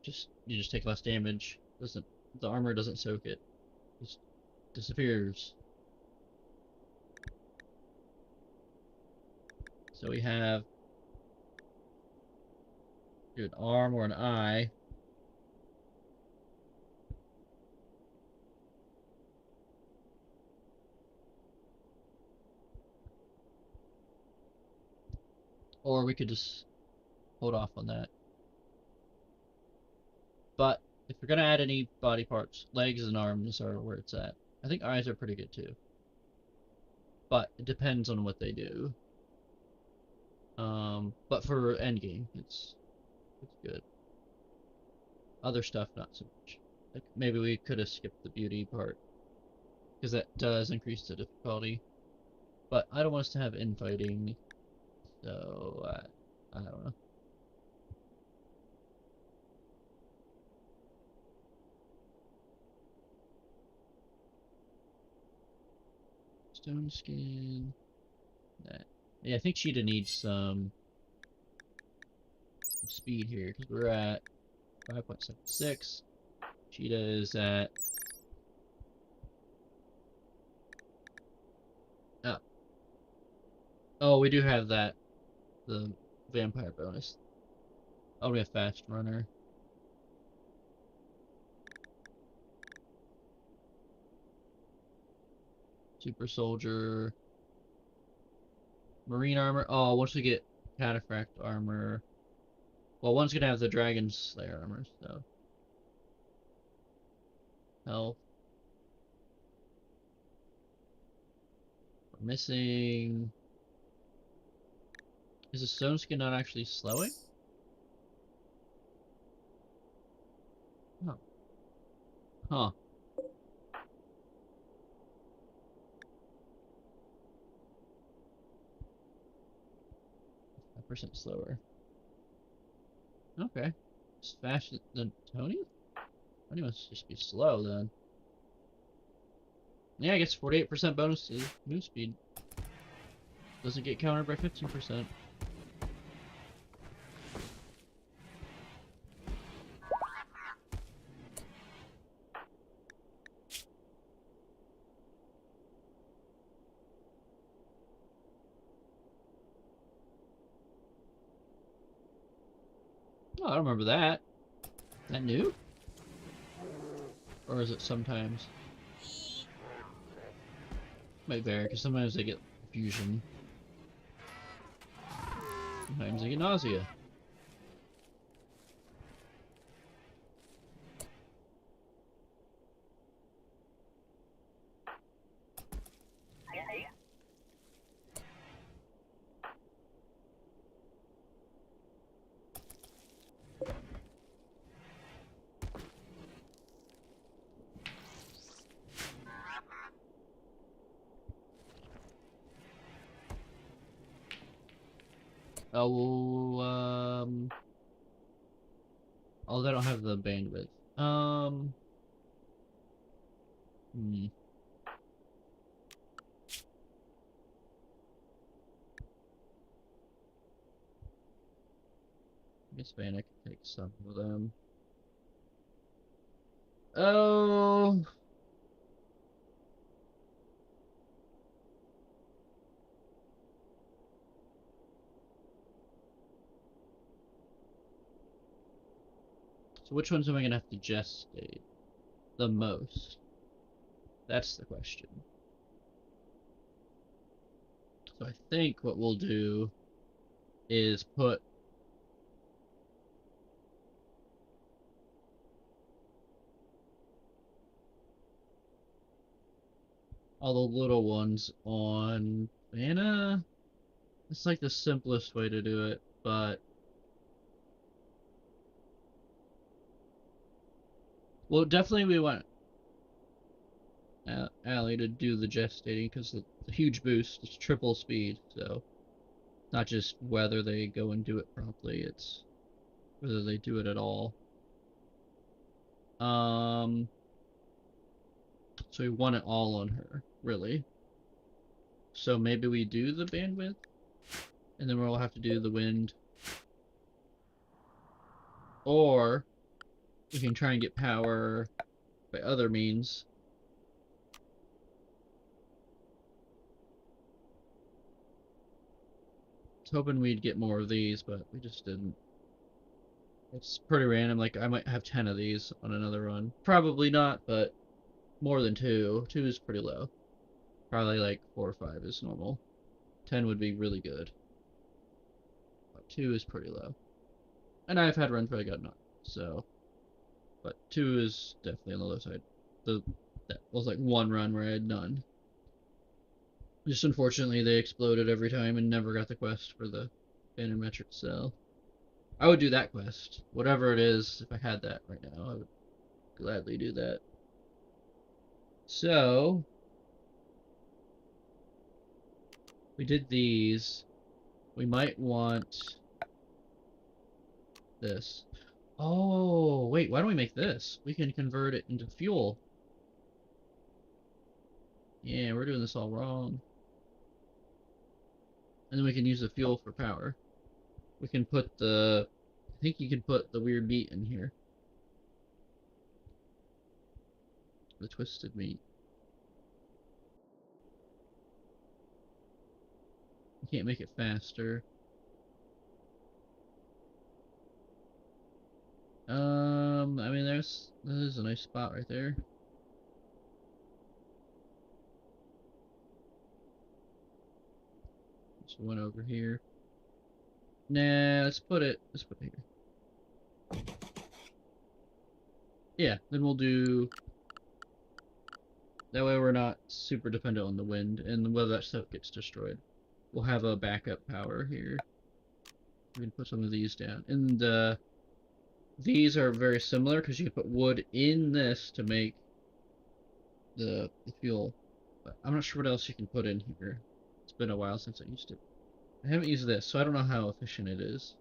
You just take less damage. The armor doesn't soak it. It just disappears. So we have an arm or an eye. Or we could just hold off on that. But if you're gonna add any body parts, legs and arms are where it's at. I think eyes are pretty good too. But it depends on what they do. But for endgame, it's good. Other stuff, not so much. Like maybe we could have skipped the beauty part, because that does increase the difficulty. But I don't want us to have infighting, so I don't know. Stone skin. That. Yeah, I think Cheetah needs some speed here, because we're at 5.76. Cheetah is at... Oh. Oh, we do have that the vampire bonus. Oh, we have fast runner. Super soldier. Marine armor. Oh, once we get cataphract armor. Well, one's gonna have the dragon slayer armor, so. Health. We're missing. Is the stone skin not actually slowing? Oh. Huh. 5% slower. Okay. It's faster than Tony? Tony must just be slow then. Yeah, I guess 48% bonus to move speed. Doesn't get countered by 15%. Oh, I don't remember that. Is that new? Or is it sometimes? Might vary, because sometimes they get fusion. Sometimes they get nausea. Oh, oh, they don't have the bandwidth. Hmm. I guess Vanna can take some of them. Oh, so which ones am I gonna have to gestate the most? That's the question. So I think what we'll do is put all the little ones on Vanna. It's like the simplest way to do it, but well, definitely we want Allie to do the gestating because the huge boost is triple speed. So not just whether they go and do it promptly, it's whether they do it at all. Um, so we want it all on her, really. So maybe we do the bandwidth, and then we'll have to do the wind, or we can try and get power by other means. I was hoping we'd get more of these, but we just didn't. It's pretty random. Like, I might have 10 of these on another run. Probably not, but more than 2. 2 is pretty low. Probably like 4 or 5 is normal. 10 would be really good. But 2 is pretty low. And I've had runs where I got none, so. But 2 is definitely on the low side. That was like one run where I had none. Just unfortunately, they exploded every time and never got the quest for the Phantometric Cell. I would do that quest. Whatever it is, if I had that right now, I would gladly do that. So, we did these. We might want this. Oh, wait, why don't we make this? We can convert it into fuel. Yeah, we're doing this all wrong. And then we can use the fuel for power. We can put the... I think you can put the weird meat in here. The twisted meat. You can't make it faster. That is a nice spot right there. Just one over here. Nah, let's put it here. Yeah, then we'll do that way we're not super dependent on the wind and whether that stuff gets destroyed. We'll have a backup power here. We can put some of these down. And these are very similar because you can put wood in this to make the fuel. But I'm not sure what else you can put in here. It's been a while since I used it. I haven't used this, so I don't know how efficient it is.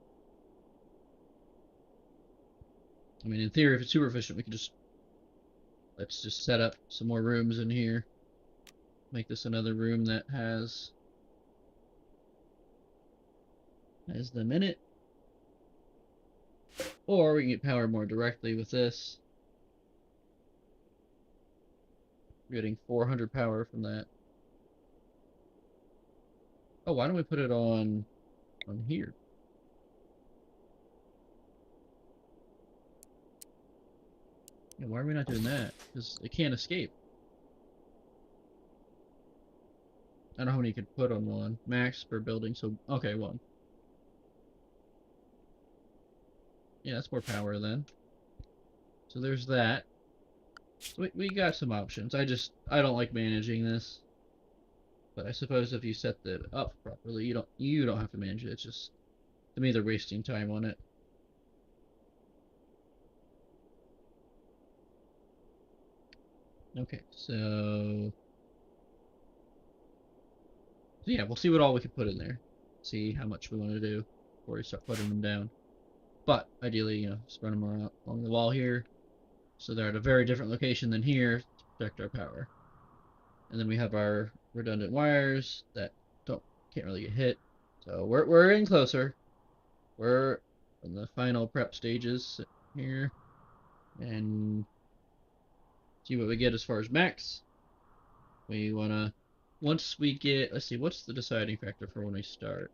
I mean, in theory, if it's super efficient, we could let's just set up some more rooms in here. Make this another room that has them in it. Or we can get power more directly with this. We're getting 400 power from that. Oh, why don't we put it on here? Yeah, why are we not doing that? Because it can't escape. I don't know how many you could put on one. Max per building, so okay, one. Yeah, that's more power then. So there's that. So we got some options. I don't like managing this. But I suppose if you set it up properly, you don't have to manage it. It's just to me they're wasting time on it. Okay, so yeah, we'll see what all we can put in there. See how much we want to do before we start putting them down. But ideally, spread them around along the wall here, so they're at a very different location than here to protect our power. And then we have our redundant wires that can't really get hit. So we're in closer. We're in the final prep stages here, and see what we get as far as max. We wanna once we get, let's see, what's the deciding factor for when we start?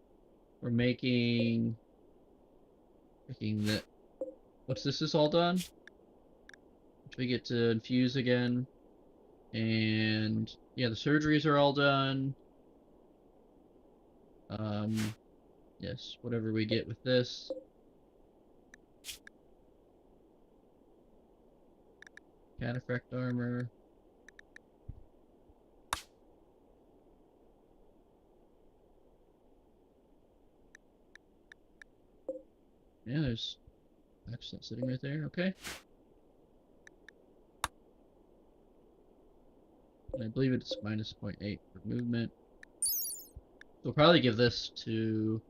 We're making the what's this is all done. Once we get to infuse again, and yeah, the surgeries are all done. Yes, whatever we get with this. Cataphract armor. Yeah, there's excellent sitting right there. Okay. And I believe it's minus 0.8 for movement. We'll probably give this to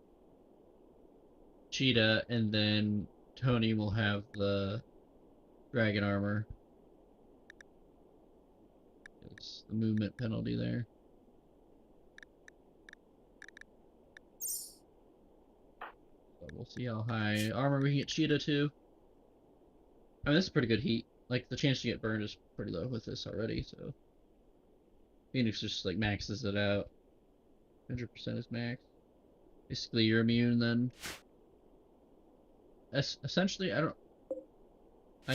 Cheetah, and then Tony will have the dragon armor. It's the movement penalty there. So we'll see how high armor we can get Cheetah to. I mean, this is pretty good heat. Like, the chance to get burned is pretty low with this already, so Phoenix just, like, maxes it out. 100% is max. Basically, you're immune then. Essentially, I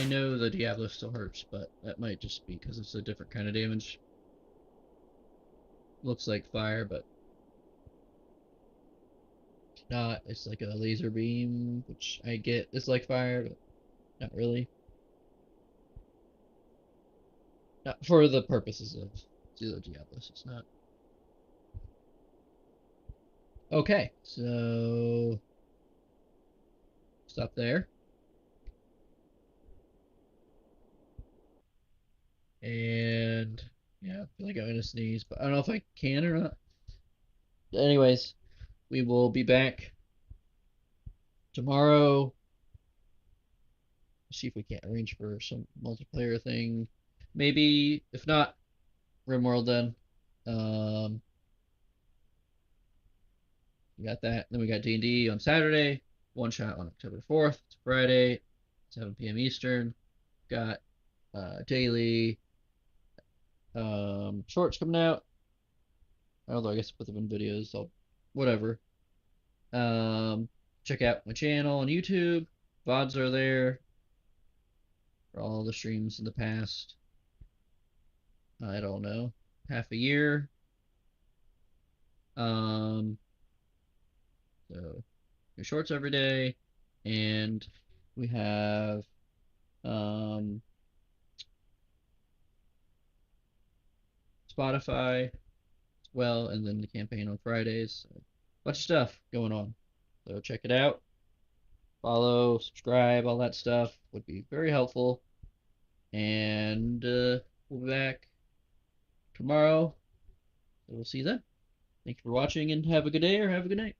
know the Diablo still hurts, but that might just be because it's a different kind of damage. Looks like fire, but not. It's like a laser beam, which I get is like fire, but not really. Not for the purposes of Zero Diablos, it's not. Okay, so stop there. And yeah, I feel like I'm gonna sneeze, but I don't know if I can or not. Anyways, we will be back tomorrow. See if we can't arrange for some multiplayer thing. Maybe if not, RimWorld then. We got that. Then we got D&D on Saturday. One shot on October 4th. It's Friday, 7 p.m. Eastern. Got daily shorts coming out. Although I guess put them in videos, so whatever. Check out my channel on YouTube. VODs are there. for all the streams in the past, I don't know, half a year. Um, so new shorts every day, and we have um Spotify as well, and then the campaign on Fridays. So, bunch of stuff going on. So check it out. Follow, subscribe, all that stuff would be very helpful. And we'll be back tomorrow. So we'll see you then. Thanks for watching and have a good day or have a good night.